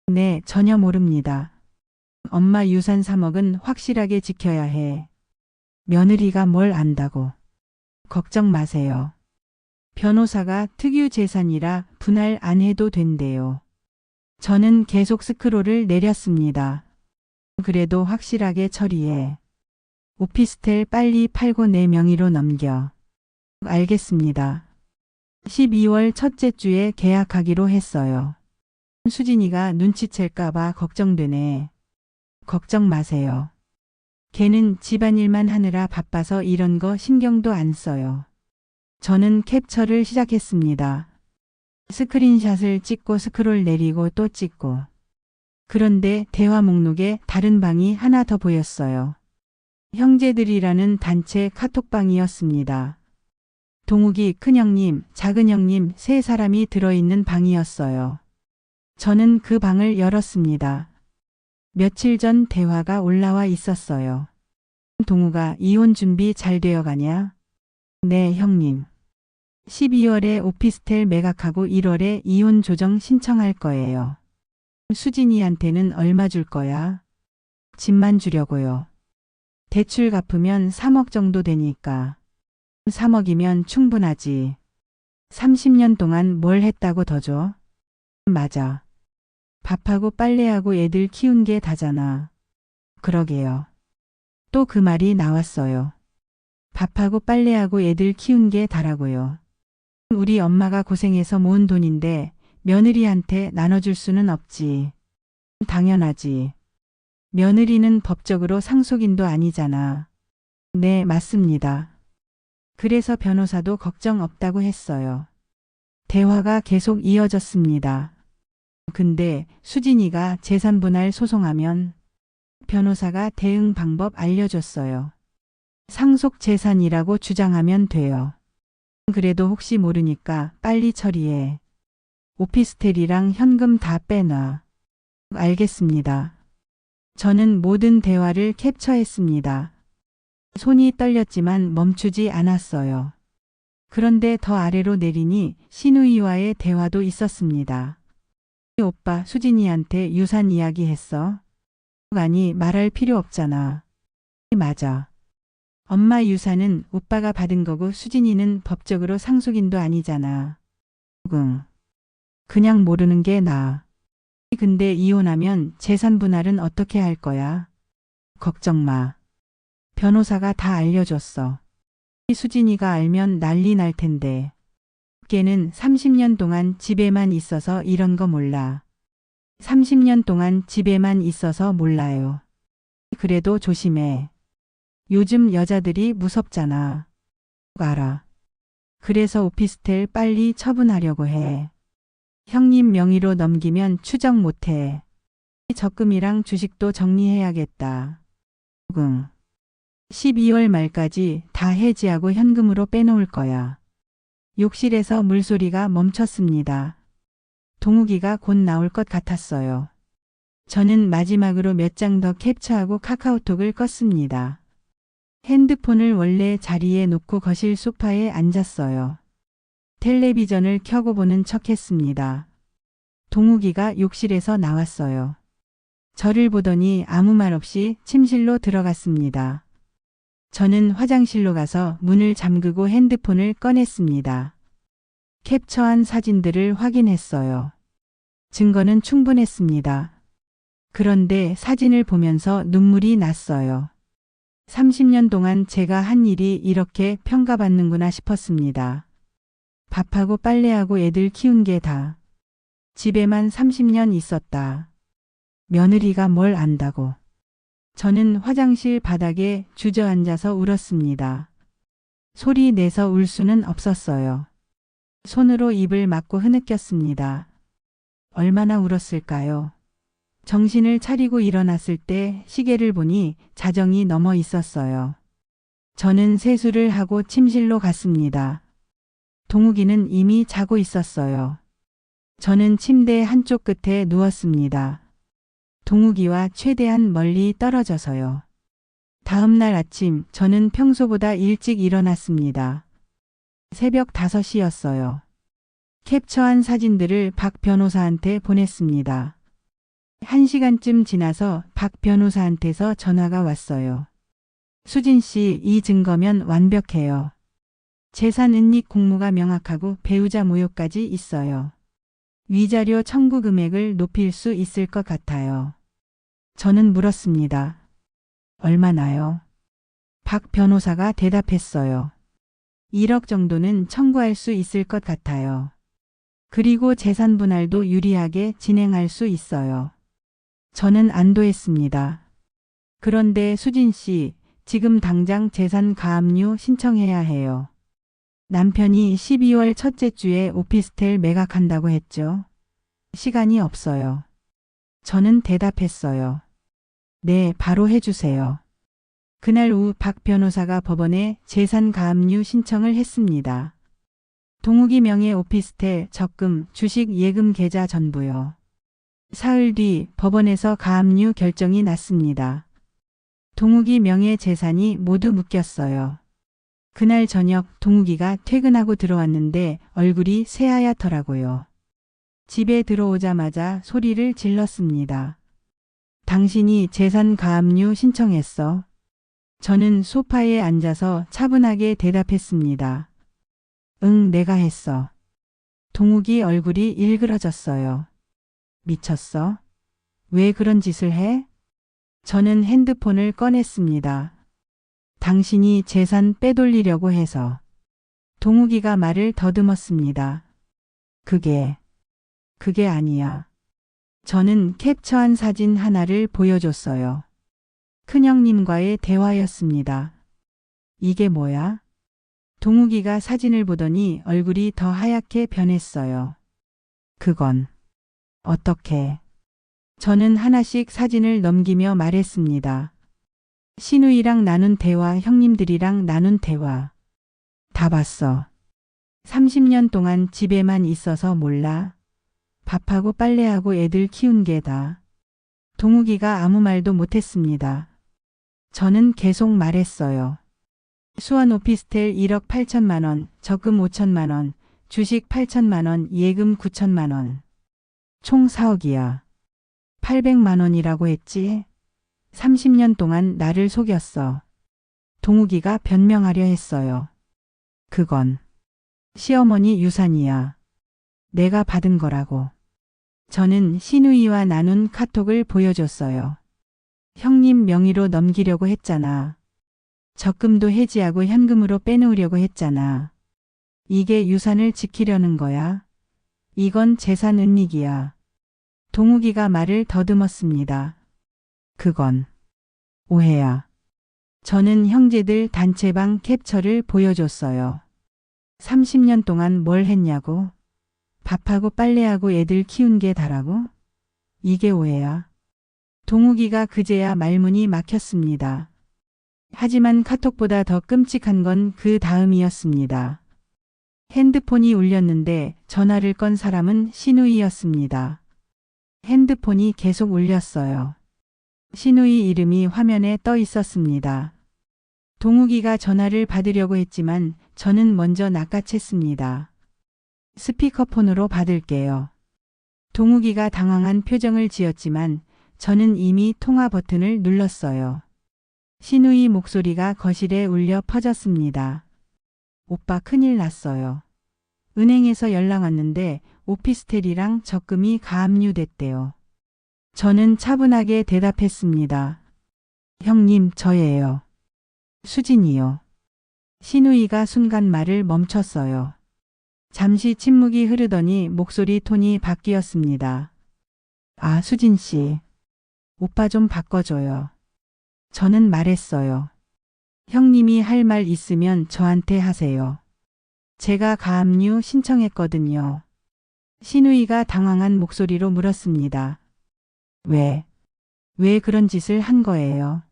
네, 전혀 모릅니다. 엄마 유산 3억은 확실하게 지켜야 해. 며느리가 뭘 안다고. 걱정 마세요. 변호사가 특유 재산이라 분할 안 해도 된대요. 저는 계속 스크롤을 내렸습니다. 그래도 확실하게 처리해. 오피스텔 빨리 팔고 내 명의로 넘겨. 알겠습니다. 12월 첫째 주에 계약하기로 했어요. 수진이가 눈치챌까봐 걱정되네. 걱정 마세요. 걔는 집안일만 하느라 바빠서 이런 거 신경도 안 써요. 저는 캡처를 시작했습니다. 스크린샷을 찍고 스크롤 내리고 또 찍고. 그런데 대화 목록에 다른 방이 하나 더 보였어요. 형제들이라는 단체 카톡방이었습니다. 동욱이 큰형님, 작은형님 3사람이 들어있는 방이었어요. 저는 그 방을 열었습니다. 며칠 전 대화가 올라와 있었어요. 동우가 이혼 준비 잘 되어가냐? 네, 형님. 12월에 오피스텔 매각하고 1월에 이혼 조정 신청할 거예요. 수진이한테는 얼마 줄 거야? 집만 주려고요. 대출 갚으면 3억 정도 되니까. 3억이면 충분하지. 30년 동안 뭘 했다고 더 줘? 맞아. 밥하고 빨래하고 애들 키운 게 다잖아. 그러게요. 또 그 말이 나왔어요. 밥하고 빨래하고 애들 키운 게 다라고요. 우리 엄마가 고생해서 모은 돈인데 며느리한테 나눠줄 수는 없지. 당연하지. 며느리는 법적으로 상속인도 아니잖아. 네, 맞습니다. 그래서 변호사도 걱정 없다고 했어요. 대화가 계속 이어졌습니다. 근데 수진이가 재산분할 소송하면 변호사가 대응 방법 알려줬어요. 상속 재산이라고 주장하면 돼요. 그래도 혹시 모르니까 빨리 처리해. 오피스텔이랑 현금 다 빼놔. 알겠습니다. 저는 모든 대화를 캡처했습니다. 손이 떨렸지만 멈추지 않았어요. 그런데 더 아래로 내리니 신우이와의 대화도 있었습니다. 오빠 수진이한테 유산 이야기 했어? 아니 말할 필요 없잖아. 맞아. 엄마 유산은 오빠가 받은 거고 수진이는 법적으로 상속인도 아니잖아. 응. 그냥 모르는 게 나아. 근데 이혼하면 재산 분할은 어떻게 할 거야? 걱정 마. 변호사가 다 알려줬어. 수진이가 알면 난리 날 텐데. 걔는 30년 동안 집에만 있어서 이런 거 몰라. 30년 동안 집에만 있어서 몰라요. 그래도 조심해. 요즘 여자들이 무섭잖아. 알아. 그래서 오피스텔 빨리 처분하려고 해. 형님 명의로 넘기면 추적 못해. 적금이랑 주식도 정리해야겠다. 응. 12월 말까지 다 해지하고 현금으로 빼놓을 거야. 욕실에서 물소리가 멈췄습니다. 동욱이가 곧 나올 것 같았어요. 저는 마지막으로 몇 장 더 캡처하고 카카오톡을 껐습니다. 핸드폰을 원래 자리에 놓고 거실 소파에 앉았어요. 텔레비전을 켜고 보는 척 했습니다. 동욱이가 욕실에서 나왔어요. 저를 보더니 아무 말 없이 침실로 들어갔습니다. 저는 화장실로 가서 문을 잠그고 핸드폰을 꺼냈습니다. 캡처한 사진들을 확인했어요. 증거는 충분했습니다. 그런데 사진을 보면서 눈물이 났어요. 30년 동안 제가 한 일이 이렇게 평가받는구나 싶었습니다. 밥하고 빨래하고 애들 키운 게 다. 집에만 30년 있었다. 며느리가 뭘 안다고. 저는 화장실 바닥에 주저앉아서 울었습니다. 소리 내서 울 수는 없었어요. 손으로 입을 막고 흐느꼈습니다. 얼마나 울었을까요? 정신을 차리고 일어났을 때 시계를 보니 자정이 넘어 있었어요. 저는 세수를 하고 침실로 갔습니다. 동욱이는 이미 자고 있었어요. 저는 침대 한쪽 끝에 누웠습니다. 동욱이와 최대한 멀리 떨어져서요. 다음 날 아침 저는 평소보다 일찍 일어났습니다. 새벽 5시였어요. 캡처한 사진들을 박 변호사한테 보냈습니다. 1시간쯤 지나서 박 변호사한테서 전화가 왔어요. 수진 씨, 이 증거면 완벽해요. 재산 은닉 공모가 명확하고 배우자 모욕까지 있어요. 위자료 청구 금액을 높일 수 있을 것 같아요. 저는 물었습니다. 얼마나요? 박 변호사가 대답했어요. 1억 정도는 청구할 수 있을 것 같아요. 그리고 재산 분할도 유리하게 진행할 수 있어요. 저는 안도했습니다. 그런데 수진 씨, 지금 당장 재산 가압류 신청해야 해요. 남편이 12월 첫째 주에 오피스텔 매각한다고 했죠. 시간이 없어요. 저는 대답했어요. 네, 바로 해주세요. 그날 오후 박 변호사가 법원에 재산 가압류 신청을 했습니다. 동욱이 명의 오피스텔, 적금, 주식 예금 계좌 전부요. 사흘 뒤 법원에서 가압류 결정이 났습니다. 동욱이 명의 재산이 모두 묶였어요. 그날 저녁 동욱이가 퇴근하고 들어왔는데 얼굴이 새하얗더라고요. 집에 들어오자마자 소리를 질렀습니다. 당신이 재산 가압류 신청했어. 저는 소파에 앉아서 차분하게 대답했습니다. 응, 내가 했어. 동욱이 얼굴이 일그러졌어요. 미쳤어? 왜 그런 짓을 해? 저는 핸드폰을 꺼냈습니다. 당신이 재산 빼돌리려고 해서. 동욱이가 말을 더듬었습니다. 그게 아니야. 저는 캡처한 사진 하나를 보여줬어요. 큰형님과의 대화였습니다. 이게 뭐야? 동욱이가 사진을 보더니 얼굴이 더 하얗게 변했어요. 그건 어떻게? 저는 하나씩 사진을 넘기며 말했습니다. 신우이랑 나눈 대화, 형님들이랑 나눈 대화. 다 봤어. 30년 동안 집에만 있어서 몰라. 밥하고 빨래하고 애들 키운 게 다. 동욱이가 아무 말도 못했습니다. 저는 계속 말했어요. 수원 오피스텔 1억 8천만 원, 적금 5천만 원, 주식 8천만 원, 예금 9천만 원. 총 4억이야. 800만 원이라고 했지? 30년 동안 나를 속였어. 동욱이가 변명하려 했어요. 그건 시어머니 유산이야. 내가 받은 거라고. 저는 신우이와 나눈 카톡을 보여줬어요. 형님 명의로 넘기려고 했잖아. 적금도 해지하고 현금으로 빼놓으려고 했잖아. 이게 유산을 지키려는 거야? 이건 재산 은닉이야. 동욱이가 말을 더듬었습니다. 그건 오해야. 저는 형제들 단체방 캡처를 보여줬어요. 30년 동안 뭘 했냐고? 밥하고 빨래하고 애들 키운 게 다라고? 이게 오해야. 동욱이가 그제야 말문이 막혔습니다. 하지만 카톡보다 더 끔찍한 건 그 다음이었습니다. 핸드폰이 울렸는데 전화를 건 사람은 신우이였습니다. 핸드폰이 계속 울렸어요. 신우이 이름이 화면에 떠 있었습니다. 동욱이가 전화를 받으려고 했지만 저는 먼저 낚아챘습니다. 스피커폰으로 받을게요. 동욱이가 당황한 표정을 지었지만 저는 이미 통화 버튼을 눌렀어요. 신우이 목소리가 거실에 울려 퍼졌습니다. 오빠 큰일 났어요. 은행에서 연락 왔는데 오피스텔이랑 적금이 가압류됐대요. 저는 차분하게 대답했습니다. 형님, 저예요. 수진이요. 신우이가 순간 말을 멈췄어요. 잠시 침묵이 흐르더니 목소리 톤이 바뀌었습니다. 아, 수진 씨. 오빠 좀 바꿔줘요. 저는 말했어요. 형님이 할 말 있으면 저한테 하세요. 제가 가압류 신청했거든요. 신우이가 당황한 목소리로 물었습니다. 왜 그런 짓을 한 거예요?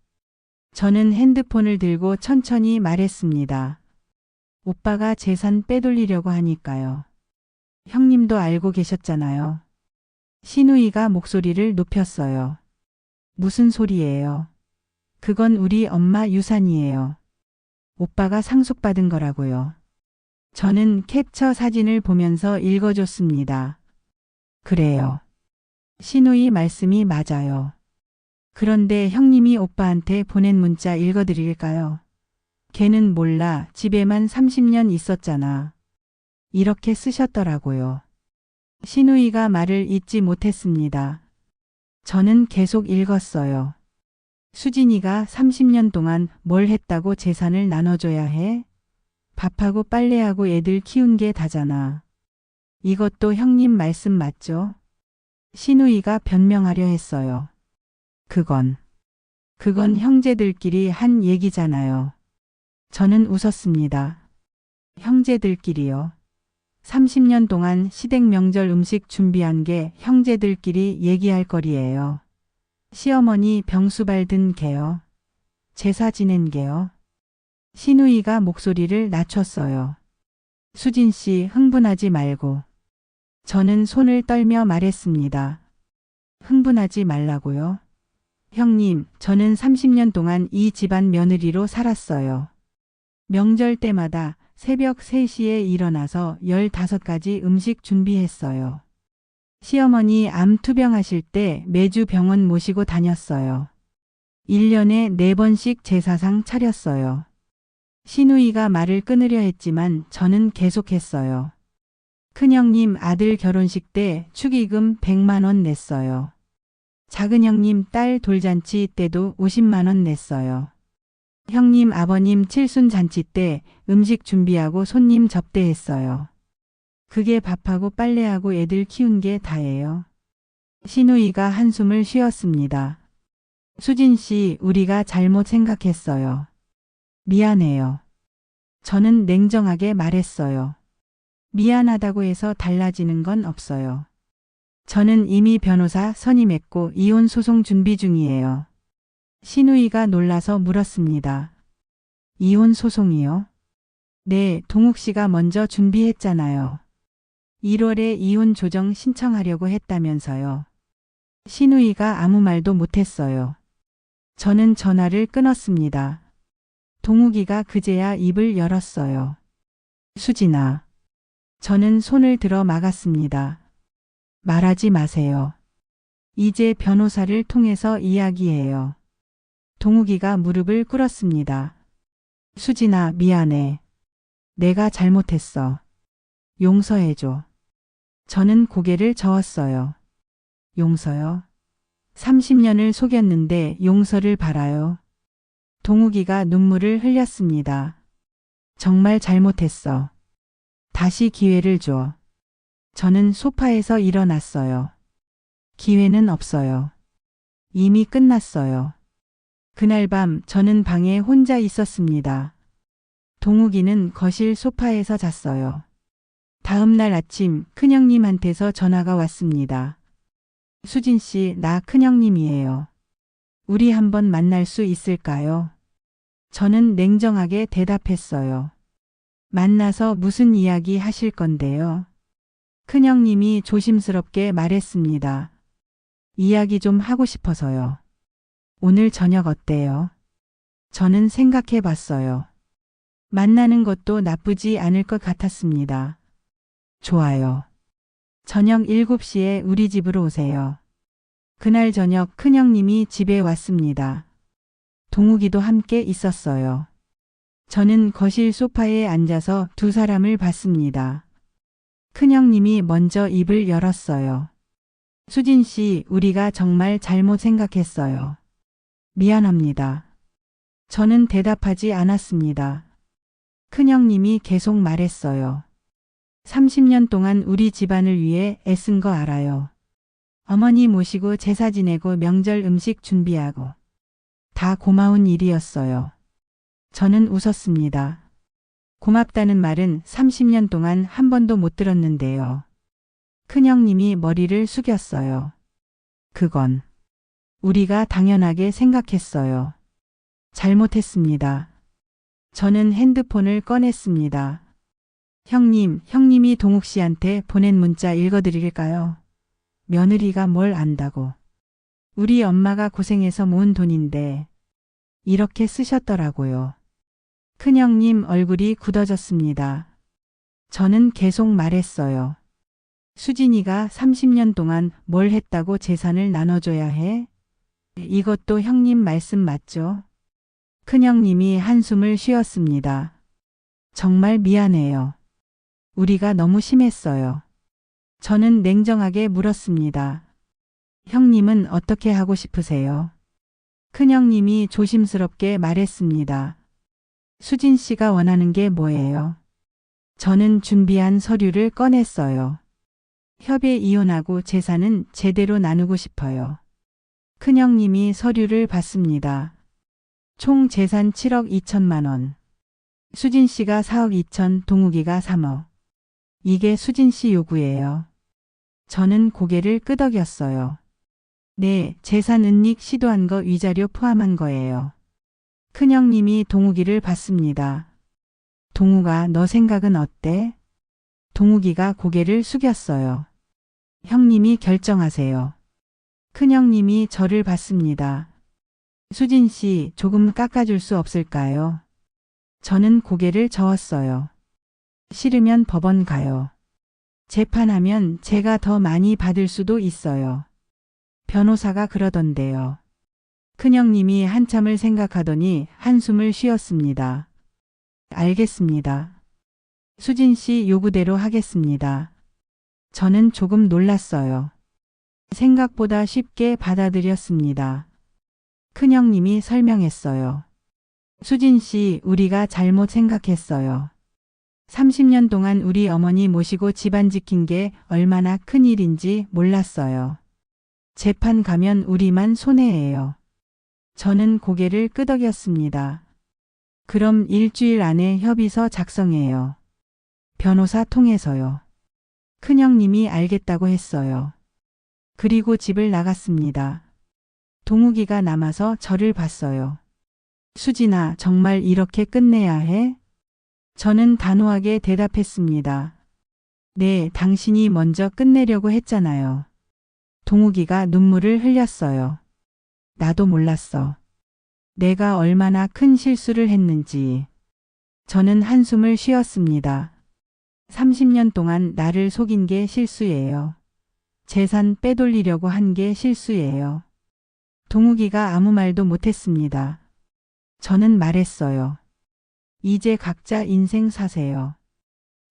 저는 핸드폰을 들고 천천히 말했습니다. 오빠가 재산 빼돌리려고 하니까요. 형님도 알고 계셨잖아요. 신우이가 목소리를 높였어요. 무슨 소리예요? 그건 우리 엄마 유산이에요. 오빠가 상속받은 거라고요. 저는 캡처 사진을 보면서 읽어줬습니다. 그래요. 신우이 말씀이 맞아요. 그런데 형님이 오빠한테 보낸 문자 읽어드릴까요? 걔는 몰라, 집에만 30년 있었잖아. 이렇게 쓰셨더라고요. 신우이가 말을 잇지 못했습니다. 저는 계속 읽었어요. 수진이가 30년 동안 뭘 했다고 재산을 나눠줘야 해? 밥하고 빨래하고 애들 키운 게 다잖아. 이것도 형님 말씀 맞죠? 신우이가 변명하려 했어요. 그건 형제들끼리 한 얘기잖아요. 저는 웃었습니다. 형제들끼리요. 30년 동안 시댁 명절 음식 준비한 게 형제들끼리 얘기할 거리예요. 시어머니 병수발 든 개요. 제사 지낸 개요. 신우이가 목소리를 낮췄어요. 수진 씨, 흥분하지 말고. 저는 손을 떨며 말했습니다. 흥분하지 말라고요? 형님, 저는 30년 동안 이 집안 며느리로 살았어요. 명절 때마다 새벽 3시에 일어나서 15가지 음식 준비했어요. 시어머니 암 투병하실 때 매주 병원 모시고 다녔어요. 1년에 4번씩 제사상 차렸어요. 신우이가 말을 끊으려 했지만 저는 계속했어요. 큰형님 아들 결혼식 때 축의금 100만 원 냈어요. 작은형님 딸 돌잔치 때도 50만 원 냈어요. 형님 아버님 칠순 잔치 때 음식 준비하고 손님 접대했어요. 그게 밥하고 빨래하고 애들 키운 게 다예요. 신우이가 한숨을 쉬었습니다. 수진 씨, 우리가 잘못 생각했어요. 미안해요. 저는 냉정하게 말했어요. 미안하다고 해서 달라지는 건 없어요. 저는 이미 변호사 선임했고 이혼 소송 준비 중이에요. 신우이가 놀라서 물었습니다. 이혼 소송이요? 네, 동욱 씨가 먼저 준비했잖아요. 1월에 이혼 조정 신청하려고 했다면서요. 신우이가 아무 말도 못했어요. 저는 전화를 끊었습니다. 동욱이가 그제야 입을 열었어요. 수진아. 저는 손을 들어 막았습니다. 말하지 마세요. 이제 변호사를 통해서 이야기해요. 동욱이가 무릎을 꿇었습니다. 수진아, 미안해. 내가 잘못했어. 용서해줘. 저는 고개를 저었어요. 용서요? 30년을 속였는데 용서를 바라요. 동욱이가 눈물을 흘렸습니다. 정말 잘못했어. 다시 기회를 줘. 저는 소파에서 일어났어요. 기회는 없어요. 이미 끝났어요. 그날 밤 저는 방에 혼자 있었습니다. 동욱이는 거실 소파에서 잤어요. 다음 날 아침 큰형님한테서 전화가 왔습니다. 수진 씨, 나 큰형님이에요. 우리 한번 만날 수 있을까요? 저는 냉정하게 대답했어요. 만나서 무슨 이야기 하실 건데요? 큰형님이 조심스럽게 말했습니다. 이야기 좀 하고 싶어서요. 오늘 저녁 어때요? 저는 생각해 봤어요. 만나는 것도 나쁘지 않을 것 같았습니다. 좋아요. 저녁 7시에 우리 집으로 오세요. 그날 저녁 큰형님이 집에 왔습니다. 동욱이도 함께 있었어요. 저는 거실 소파에 앉아서 두 사람을 봤습니다. 큰형님이 먼저 입을 열었어요. 수진 씨, 우리가 정말 잘못 생각했어요. 미안합니다. 저는 대답하지 않았습니다. 큰형님이 계속 말했어요. 30년 동안 우리 집안을 위해 애쓴 거 알아요. 어머니 모시고 제사 지내고 명절 음식 준비하고 다 고마운 일이었어요. 저는 웃었습니다. 고맙다는 말은 30년 동안 한 번도 못 들었는데요. 큰형님이 머리를 숙였어요. 그건 우리가 당연하게 생각했어요. 잘못했습니다. 저는 핸드폰을 꺼냈습니다. 형님이 동욱 씨한테 보낸 문자 읽어드릴까요? 며느리가 뭘 안다고. 우리 엄마가 고생해서 모은 돈인데 이렇게 쓰셨더라고요. 큰형님 얼굴이 굳어졌습니다. 저는 계속 말했어요. 수진이가 30년 동안 뭘 했다고 재산을 나눠줘야 해? 이것도 형님 말씀 맞죠? 큰형님이 한숨을 쉬었습니다. 정말 미안해요. 우리가 너무 심했어요. 저는 냉정하게 물었습니다. 형님은 어떻게 하고 싶으세요? 큰형님이 조심스럽게 말했습니다. 수진 씨가 원하는 게 뭐예요? 저는 준비한 서류를 꺼냈어요. 협의 이혼하고 재산은 제대로 나누고 싶어요. 큰형님이 서류를 봤습니다. 총 재산 7억 2천만 원. 수진 씨가 4억 2천, 동욱이가 3억. 이게 수진 씨 요구예요. 저는 고개를 끄덕였어요. 네, 재산 은닉 시도한 거 위자료 포함한 거예요. 큰형님이 동욱이를 봤습니다. 동욱아, 너 생각은 어때? 동욱이가 고개를 숙였어요. 형님이 결정하세요. 큰형님이 저를 봤습니다. 수진 씨, 조금 깎아줄 수 없을까요? 저는 고개를 저었어요. 싫으면 법원 가요. 재판하면 제가 더 많이 받을 수도 있어요. 변호사가 그러던데요. 큰형님이 한참을 생각하더니 한숨을 쉬었습니다. 알겠습니다. 수진 씨 요구대로 하겠습니다. 저는 조금 놀랐어요. 생각보다 쉽게 받아들였습니다. 큰형님이 설명했어요. 수진 씨, 우리가 잘못 생각했어요. 30년 동안 우리 어머니 모시고 집안 지킨 게 얼마나 큰 일인지 몰랐어요. 재판 가면 우리만 손해예요. 저는 고개를 끄덕였습니다. 그럼 일주일 안에 협의서 작성해요. 변호사 통해서요. 큰형님이 알겠다고 했어요. 그리고 집을 나갔습니다. 동욱이가 남아서 저를 봤어요. 수진아, 정말 이렇게 끝내야 해? 저는 단호하게 대답했습니다. 네, 당신이 먼저 끝내려고 했잖아요. 동욱이가 눈물을 흘렸어요. 나도 몰랐어. 내가 얼마나 큰 실수를 했는지. 저는 한숨을 쉬었습니다. 30년 동안 나를 속인 게 실수예요. 재산 빼돌리려고 한 게 실수예요. 동욱이가 아무 말도 못했습니다. 저는 말했어요. 이제 각자 인생 사세요.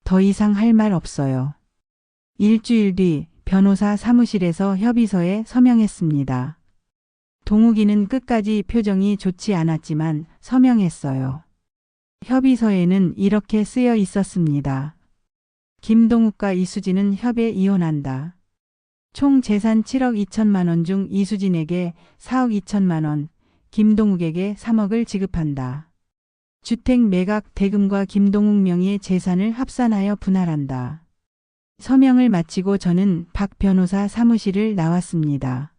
더 이상 할 말 없어요. 일주일 뒤 변호사 사무실에서 협의서에 서명했습니다. 동욱이는 끝까지 표정이 좋지 않았지만 서명했어요. 협의서에는 이렇게 쓰여 있었습니다. 김동욱과 이수진은 협에 이혼한다. 총 재산 7억 2천만 원 중 이수진에게 4억 2천만 원, 김동욱에게 3억을 지급한다. 주택 매각 대금과 김동욱 명의의 재산을 합산하여 분할한다. 서명을 마치고 저는 박 변호사 사무실을 나왔습니다.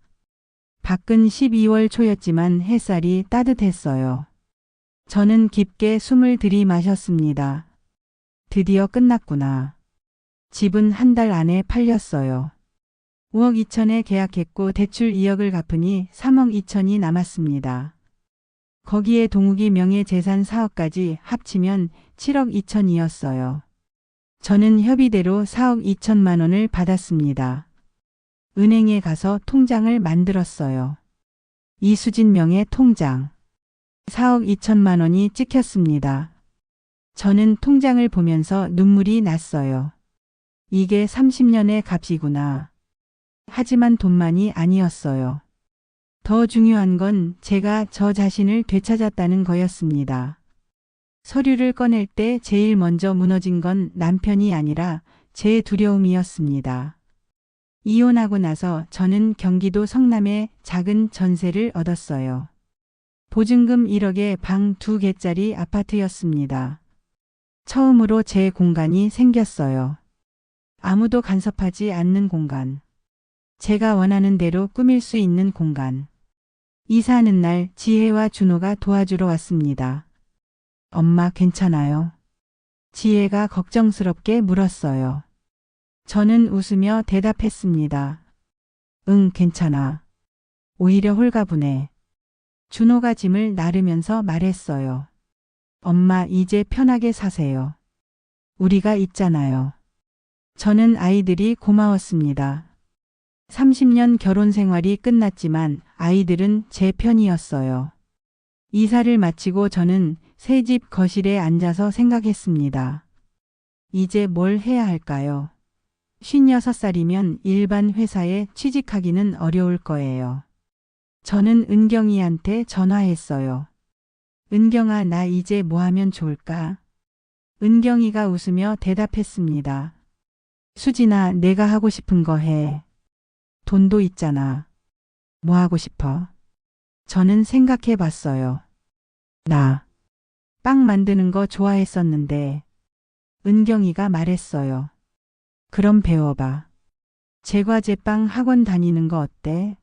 밖은 12월 초였지만 햇살이 따뜻했어요. 저는 깊게 숨을 들이마셨습니다. 드디어 끝났구나. 집은 한 달 안에 팔렸어요. 5억 2천에 계약했고 대출 2억을 갚으니 3억 2천이 남았습니다. 거기에 동욱이 명의 재산 4억까지 합치면 7억 2천이었어요. 저는 협의대로 4억 2천만 원을 받았습니다. 은행에 가서 통장을 만들었어요. 이수진 명의 통장. 4억 2천만 원이 찍혔습니다. 저는 통장을 보면서 눈물이 났어요. 이게 30년의 값이구나. 하지만 돈만이 아니었어요. 더 중요한 건 제가 저 자신을 되찾았다는 거였습니다. 서류를 꺼낼 때 제일 먼저 무너진 건 남편이 아니라 제 두려움이었습니다. 이혼하고 나서 저는 경기도 성남에 작은 전세를 얻었어요. 보증금 1억에 방 2개짜리 아파트였습니다. 처음으로 제 공간이 생겼어요. 아무도 간섭하지 않는 공간. 제가 원하는 대로 꾸밀 수 있는 공간. 이사하는 날 지혜와 준호가 도와주러 왔습니다. 엄마 괜찮아요? 지혜가 걱정스럽게 물었어요. 저는 웃으며 대답했습니다. 응, 괜찮아. 오히려 홀가분해. 준호가 짐을 나르면서 말했어요. 엄마 이제 편하게 사세요. 우리가 있잖아요. 저는 아이들이 고마웠습니다. 30년 결혼 생활이 끝났지만 아이들은 제 편이었어요. 이사를 마치고 저는 새 집 거실에 앉아서 생각했습니다. 이제 뭘 해야 할까요? 56살이면 일반 회사에 취직하기는 어려울 거예요. 저는 은경이한테 전화했어요. 은경아, 나 이제 뭐 하면 좋을까? 은경이가 웃으며 대답했습니다. 수진아, 내가 하고 싶은 거 해. 돈도 있잖아. 뭐 하고 싶어? 저는 생각해 봤어요. 나 빵 만드는 거 좋아했었는데. 은경이가 말했어요. 그럼 배워봐. 제과제빵 학원 다니는 거 어때?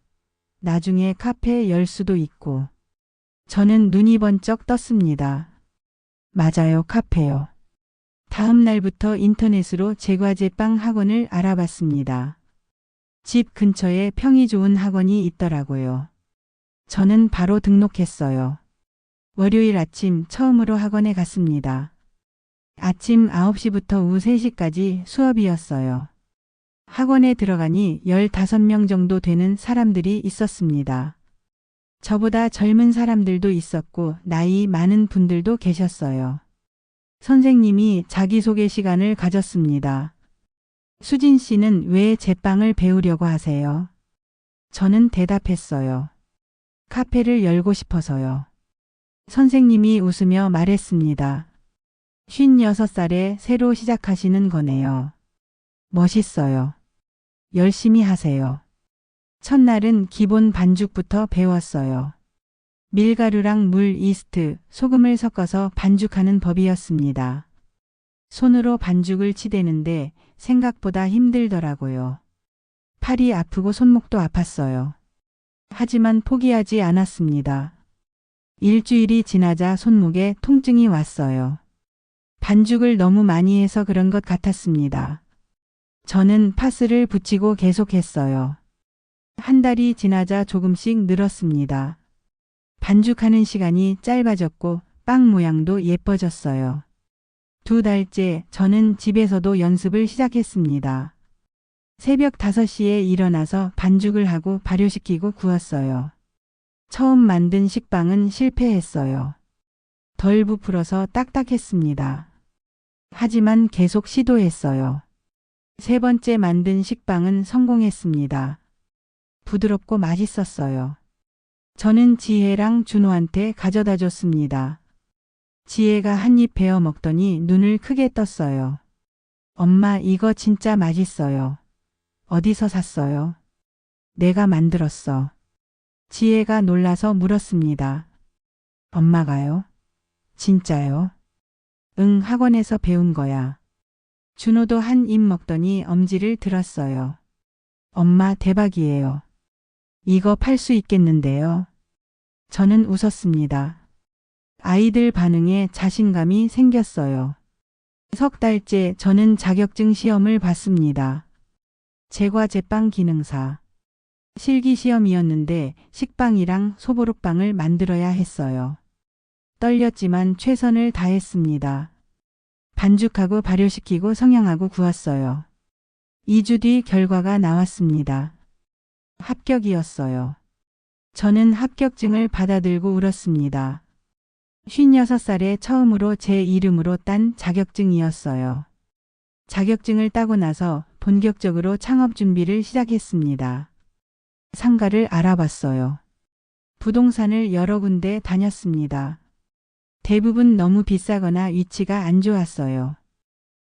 나중에 카페 열 수도 있고. 저는 눈이 번쩍 떴습니다. 맞아요, 카페요. 다음 날부터 인터넷으로 제과제빵 학원을 알아봤습니다. 집 근처에 평이 좋은 학원이 있더라고요. 저는 바로 등록했어요. 월요일 아침 처음으로 학원에 갔습니다. 아침 9시부터 오후 3시까지 수업이었어요. 학원에 들어가니 15명 정도 되는 사람들이 있었습니다. 저보다 젊은 사람들도 있었고 나이 많은 분들도 계셨어요. 선생님이 자기소개 시간을 가졌습니다. 수진 씨는 왜 제빵을 배우려고 하세요? 저는 대답했어요. 카페를 열고 싶어서요. 선생님이 웃으며 말했습니다. 56살에 새로 시작하시는 거네요. 멋있어요. 열심히 하세요. 첫날은 기본 반죽부터 배웠어요. 밀가루랑 물, 이스트, 소금을 섞어서 반죽하는 법이었습니다. 손으로 반죽을 치대는데 생각보다 힘들더라고요. 팔이 아프고 손목도 아팠어요. 하지만 포기하지 않았습니다. 일주일이 지나자 손목에 통증이 왔어요. 반죽을 너무 많이 해서 그런 것 같았습니다. 저는 파스를 붙이고 계속했어요. 한 달이 지나자 조금씩 늘었습니다. 반죽하는 시간이 짧아졌고 빵 모양도 예뻐졌어요. 2달째 저는 집에서도 연습을 시작했습니다. 새벽 5시에 일어나서 반죽을 하고 발효시키고 구웠어요. 처음 만든 식빵은 실패했어요. 덜 부풀어서 딱딱했습니다. 하지만 계속 시도했어요. 3번째 만든 식빵은 성공했습니다. 부드럽고 맛있었어요. 저는 지혜랑 준호한테 가져다 줬습니다. 지혜가 한 입 베어 먹더니 눈을 크게 떴어요. 엄마, 이거 진짜 맛있어요. 어디서 샀어요? 내가 만들었어. 지혜가 놀라서 물었습니다. 엄마가요? 진짜요? 응, 학원에서 배운 거야. 준호도 한 입 먹더니 엄지를 들었어요. 엄마, 대박이에요. 이거 팔 수 있겠는데요? 저는 웃었습니다. 아이들 반응에 자신감이 생겼어요. 3달째 저는 자격증 시험을 봤습니다. 제과제빵 기능사. 실기시험이었는데 식빵이랑 소보루빵을 만들어야 했어요. 떨렸지만 최선을 다했습니다. 반죽하고 발효시키고 성형하고 구웠어요. 2주 뒤 결과가 나왔습니다. 합격이었어요. 저는 합격증을 받아들고 울었습니다. 56살에 처음으로 제 이름으로 딴 자격증이었어요. 자격증을 따고 나서 본격적으로 창업 준비를 시작했습니다. 상가를 알아봤어요. 부동산을 여러 군데 다녔습니다. 대부분 너무 비싸거나 위치가 안 좋았어요.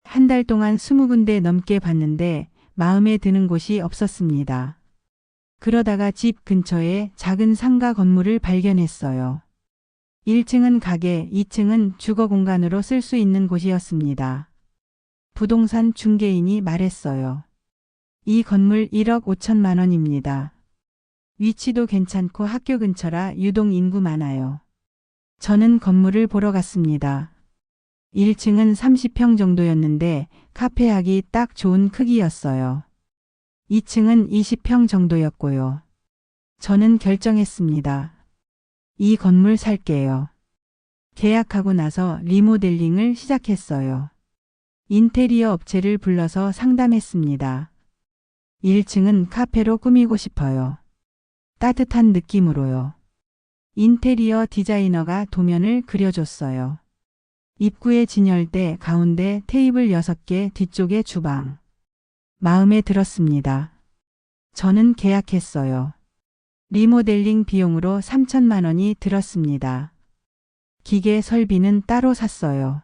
한 달 동안 20군데 넘게 봤는데 마음에 드는 곳이 없었습니다. 그러다가 집 근처에 작은 상가 건물을 발견했어요. 1층은 가게, 2층은 주거 공간으로 쓸 수 있는 곳이었습니다. 부동산 중개인이 말했어요. 이 건물 1억 5천만 원입니다. 위치도 괜찮고 학교 근처라 유동 인구 많아요. 저는 건물을 보러 갔습니다. 1층은 30평 정도였는데 카페하기 딱 좋은 크기였어요. 2층은 20평 정도였고요. 저는 결정했습니다. 이 건물 살게요. 계약하고 나서 리모델링을 시작했어요. 인테리어 업체를 불러서 상담했습니다. 1층은 카페로 꾸미고 싶어요. 따뜻한 느낌으로요. 인테리어 디자이너가 도면을 그려줬어요. 입구에 진열대, 가운데 테이블 6개, 뒤쪽에 주방. 마음에 들었습니다. 저는 계약했어요. 리모델링 비용으로 3천만 원이 들었습니다. 기계 설비는 따로 샀어요.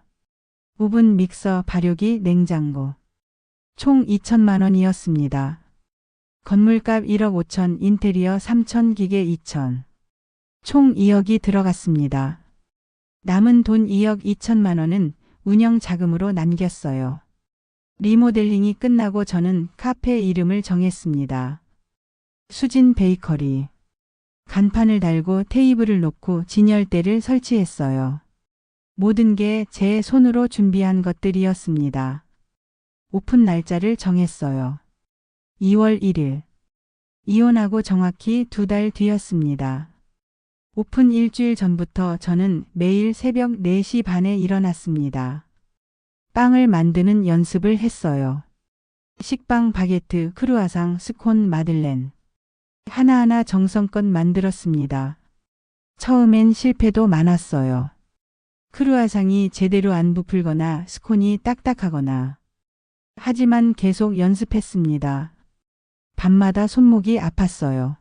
오븐, 믹서, 발효기, 냉장고. 총 2천만 원이었습니다. 건물값 1억 5천, 인테리어 3천, 기계 2천. 총 2억이 들어갔습니다. 남은 돈 2억 2천만 원은 운영 자금으로 남겼어요. 리모델링이 끝나고 저는 카페 이름을 정했습니다. 수진 베이커리. 간판을 달고 테이블을 놓고 진열대를 설치했어요. 모든 게 제 손으로 준비한 것들이었습니다. 오픈 날짜를 정했어요. 2월 1일. 이혼하고 정확히 2달 뒤였습니다. 오픈 일주일 전부터 저는 매일 새벽 4시 반에 일어났습니다. 빵을 만드는 연습을 했어요. 식빵, 바게트, 크루아상, 스콘, 마들렌. 하나하나 정성껏 만들었습니다. 처음엔 실패도 많았어요. 크루아상이 제대로 안 부풀거나 스콘이 딱딱하거나. 하지만 계속 연습했습니다. 밤마다 손목이 아팠어요.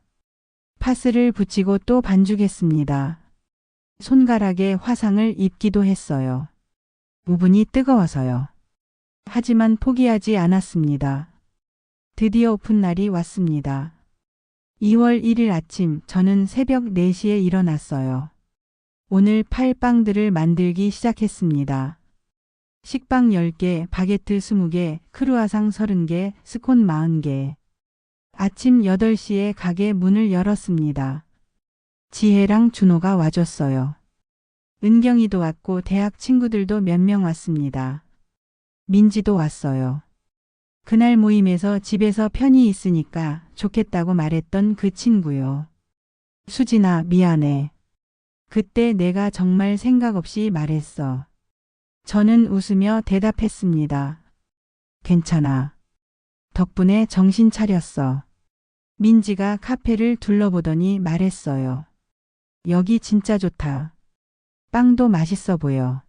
파스를 붙이고 또 반죽했습니다. 손가락에 화상을 입기도 했어요. 오븐이 뜨거워서요. 하지만 포기하지 않았습니다. 드디어 오픈 날이 왔습니다. 2월 1일 아침 저는 새벽 4시에 일어났어요. 오늘 팔 빵들을 만들기 시작했습니다. 식빵 10개, 바게트 20개, 크루아상 30개, 스콘 40개. 아침 8시에 가게 문을 열었습니다. 지혜랑 준호가 와줬어요. 은경이도 왔고 대학 친구들도 몇 명 왔습니다. 민지도 왔어요. 그날 모임에서 집에서 편히 있으니까 좋겠다고 말했던 그 친구요. 수진아, 미안해. 그때 내가 정말 생각 없이 말했어. 저는 웃으며 대답했습니다. 괜찮아. 덕분에 정신 차렸어. 민지가 카페를 둘러보더니 말했어요. 여기 진짜 좋다. 빵도 맛있어 보여.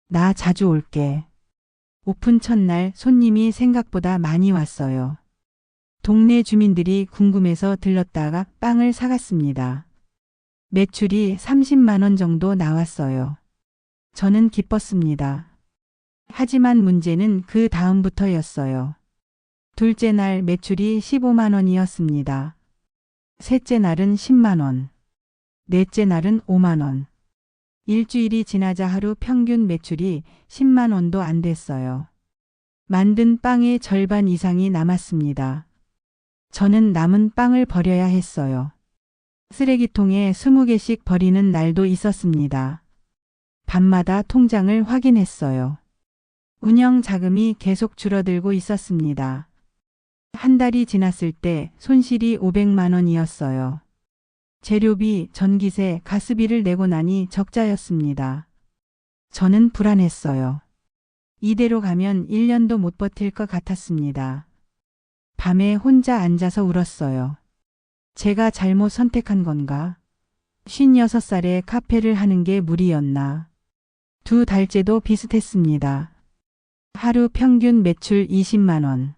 나 자주 올게. 오픈 첫날 손님이 생각보다 많이 왔어요. 동네 주민들이 궁금해서 들렀다가 빵을 사갔습니다. 매출이 30만 원 정도 나왔어요. 저는 기뻤습니다. 하지만 문제는 그 다음부터였어요. 둘째 날 매출이 15만 원이었습니다. 셋째 날은 10만 원. 넷째 날은 5만 원. 일주일이 지나자 하루 평균 매출이 10만 원도 안 됐어요. 만든 빵의 절반 이상이 남았습니다. 저는 남은 빵을 버려야 했어요. 쓰레기통에 20개씩 버리는 날도 있었습니다. 밤마다 통장을 확인했어요. 운영 자금이 계속 줄어들고 있었습니다. 한 달이 지났을 때 손실이 500만 원이었어요. 재료비, 전기세, 가스비를 내고 나니 적자였습니다. 저는 불안했어요. 이대로 가면 1년도 못 버틸 것 같았습니다. 밤에 혼자 앉아서 울었어요. 제가 잘못 선택한 건가? 56살에 카페를 하는 게 무리였나? 2달째도 비슷했습니다. 하루 평균 매출 20만 원.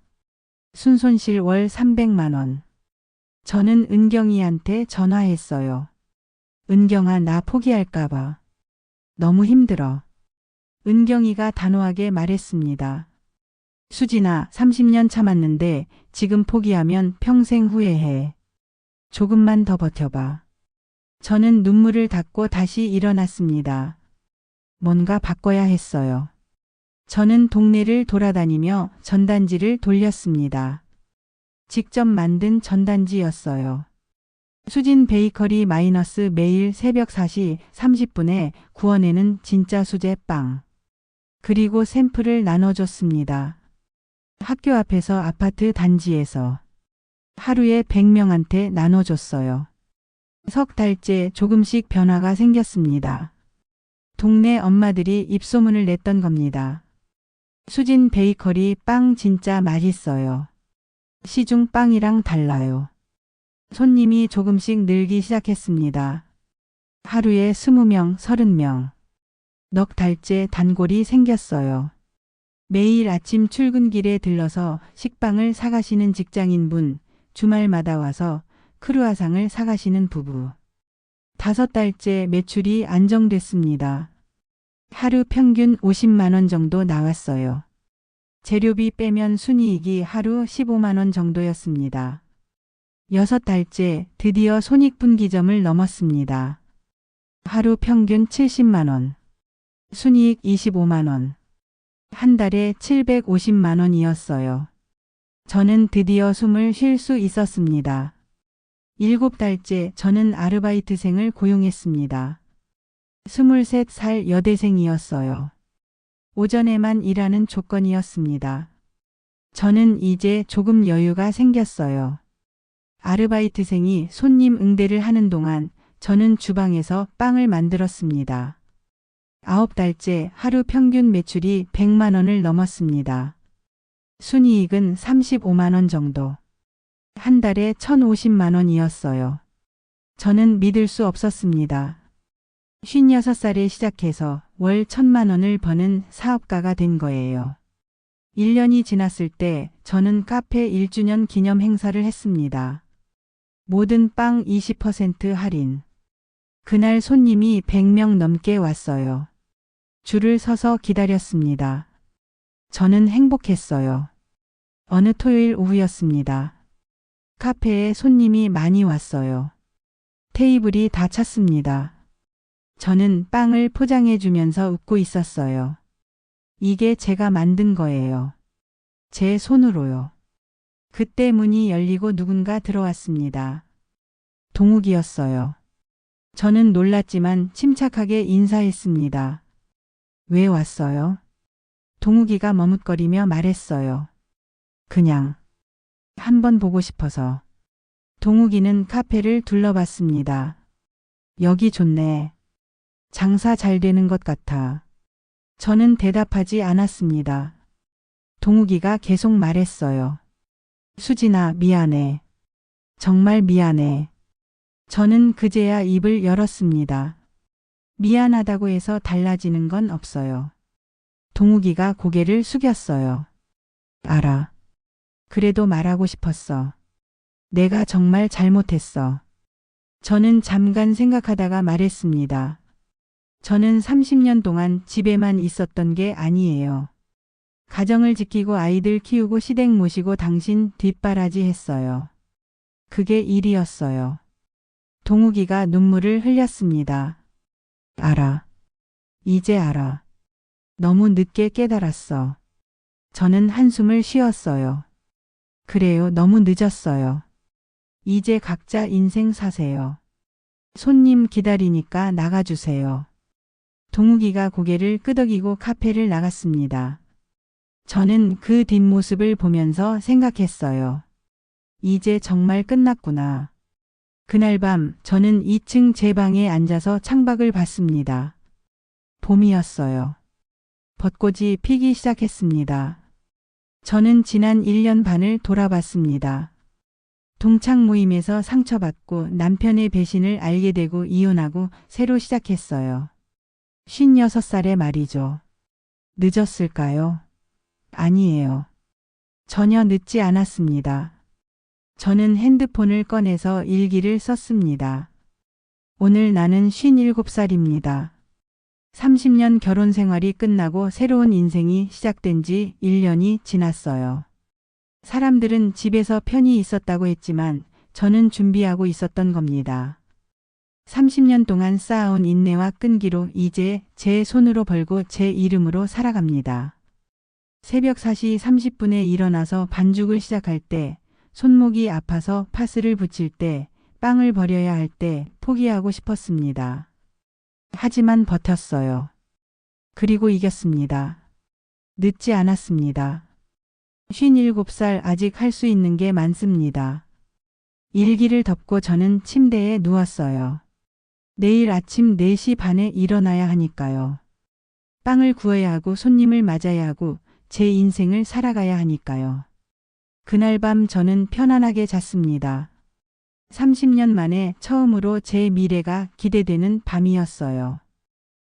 순손실 월 300만 원. 저는 은경이한테 전화했어요. 은경아, 나 포기할까봐. 너무 힘들어. 은경이가 단호하게 말했습니다. 수진아, 30년 참았는데 지금 포기하면 평생 후회해. 조금만 더 버텨봐. 저는 눈물을 닦고 다시 일어났습니다. 뭔가 바꿔야 했어요. 저는 동네를 돌아다니며 전단지를 돌렸습니다. 직접 만든 전단지였어요. 수진 베이커리 마이너스 매일 새벽 4시 30분에 구워내는 진짜 수제 빵. 그리고 샘플을 나눠줬습니다. 학교 앞에서 아파트 단지에서 하루에 100명한테 나눠줬어요. 석 달째 조금씩 변화가 생겼습니다. 동네 엄마들이 입소문을 냈던 겁니다. 수진 베이커리 빵 진짜 맛있어요. 시중 빵이랑 달라요. 손님이 조금씩 늘기 시작했습니다. 하루에 20명, 30명. 넉 달째 단골이 생겼어요. 매일 아침 출근길에 들러서 식빵을 사가시는 직장인분, 주말마다 와서 크루아상을 사가시는 부부. 5달째 매출이 안정됐습니다. 하루 평균 50만 원 정도 나왔어요. 재료비 빼면 순이익이 하루 15만 원 정도였습니다. 6달째 드디어 손익분기점을 넘었습니다. 하루 평균 70만 원. 순이익 25만 원. 한 달에 750만 원이었어요. 저는 드디어 숨을 쉴 수 있었습니다. 7달째 저는 아르바이트생을 고용했습니다. 23살 여대생이었어요. 오전에만 일하는 조건이었습니다. 저는 이제 조금 여유가 생겼어요. 아르바이트생이 손님 응대를 하는 동안 저는 주방에서 빵을 만들었습니다. 9달째 하루 평균 매출이 100만 원을 넘었습니다. 순이익은 35만 원 정도. 한 달에 1,050만 원이었어요. 저는 믿을 수 없었습니다. 56살에 시작해서 월 1,000만 원을 버는 사업가가 된 거예요. 1년이 지났을 때 저는 카페 1주년 기념 행사를 했습니다. 모든 빵 20% 할인. 그날 손님이 100명 넘게 왔어요. 줄을 서서 기다렸습니다. 저는 행복했어요. 어느 토요일 오후였습니다. 카페에 손님이 많이 왔어요. 테이블이 다 찼습니다. 저는 빵을 포장해 주면서 웃고 있었어요. 이게 제가 만든 거예요. 제 손으로요. 그때 문이 열리고 누군가 들어왔습니다. 동욱이었어요. 저는 놀랐지만 침착하게 인사했습니다. 왜 왔어요? 동욱이가 머뭇거리며 말했어요. 그냥 한번 보고 싶어서. 동욱이는 카페를 둘러봤습니다. 여기 좋네. 장사 잘 되는 것 같아. 저는 대답하지 않았습니다. 동욱이가 계속 말했어요. 수진아, 미안해. 정말 미안해. 저는 그제야 입을 열었습니다. 미안하다고 해서 달라지는 건 없어요. 동욱이가 고개를 숙였어요. 알아. 그래도 말하고 싶었어. 내가 정말 잘못했어. 저는 잠깐 생각하다가 말했습니다. 저는 30년 동안 집에만 있었던 게 아니에요. 가정을 지키고 아이들 키우고 시댁 모시고 당신 뒷바라지 했어요. 그게 일이었어요. 동욱이가 눈물을 흘렸습니다. 알아. 이제 알아. 너무 늦게 깨달았어. 저는 한숨을 쉬었어요. 그래요, 너무 늦었어요. 이제 각자 인생 사세요. 손님 기다리니까 나가주세요. 동욱이가 고개를 끄덕이고 카페를 나갔습니다. 저는 그 뒷모습을 보면서 생각했어요. 이제 정말 끝났구나. 그날 밤 저는 2층 제 방에 앉아서 창밖을 봤습니다. 봄이었어요. 벚꽃이 피기 시작했습니다. 저는 지난 1년 반을 돌아봤습니다. 동창 모임에서 상처받고 남편의 배신을 알게 되고 이혼하고 새로 시작했어요. 56살에 말이죠. 늦었을까요? 아니에요. 전혀 늦지 않았습니다. 저는 핸드폰을 꺼내서 일기를 썼습니다. 오늘 나는 57살입니다. 30년 결혼 생활이 끝나고 새로운 인생이 시작된 지 1년이 지났어요. 사람들은 집에서 편히 있었다고 했지만 저는 준비하고 있었던 겁니다. 30년 동안 쌓아온 인내와 끈기로 이제 제 손으로 벌고 제 이름으로 살아갑니다. 새벽 4시 30분에 일어나서 반죽을 시작할 때, 손목이 아파서 파스를 붙일 때, 빵을 버려야 할 때 포기하고 싶었습니다. 하지만 버텼어요. 그리고 이겼습니다. 늦지 않았습니다. 57살 아직 할 수 있는 게 많습니다. 일기를 덮고 저는 침대에 누웠어요. 내일 아침 4시 반에 일어나야 하니까요. 빵을 구워야 하고 손님을 맞아야 하고 제 인생을 살아가야 하니까요. 그날 밤 저는 편안하게 잤습니다. 30년 만에 처음으로 제 미래가 기대되는 밤이었어요.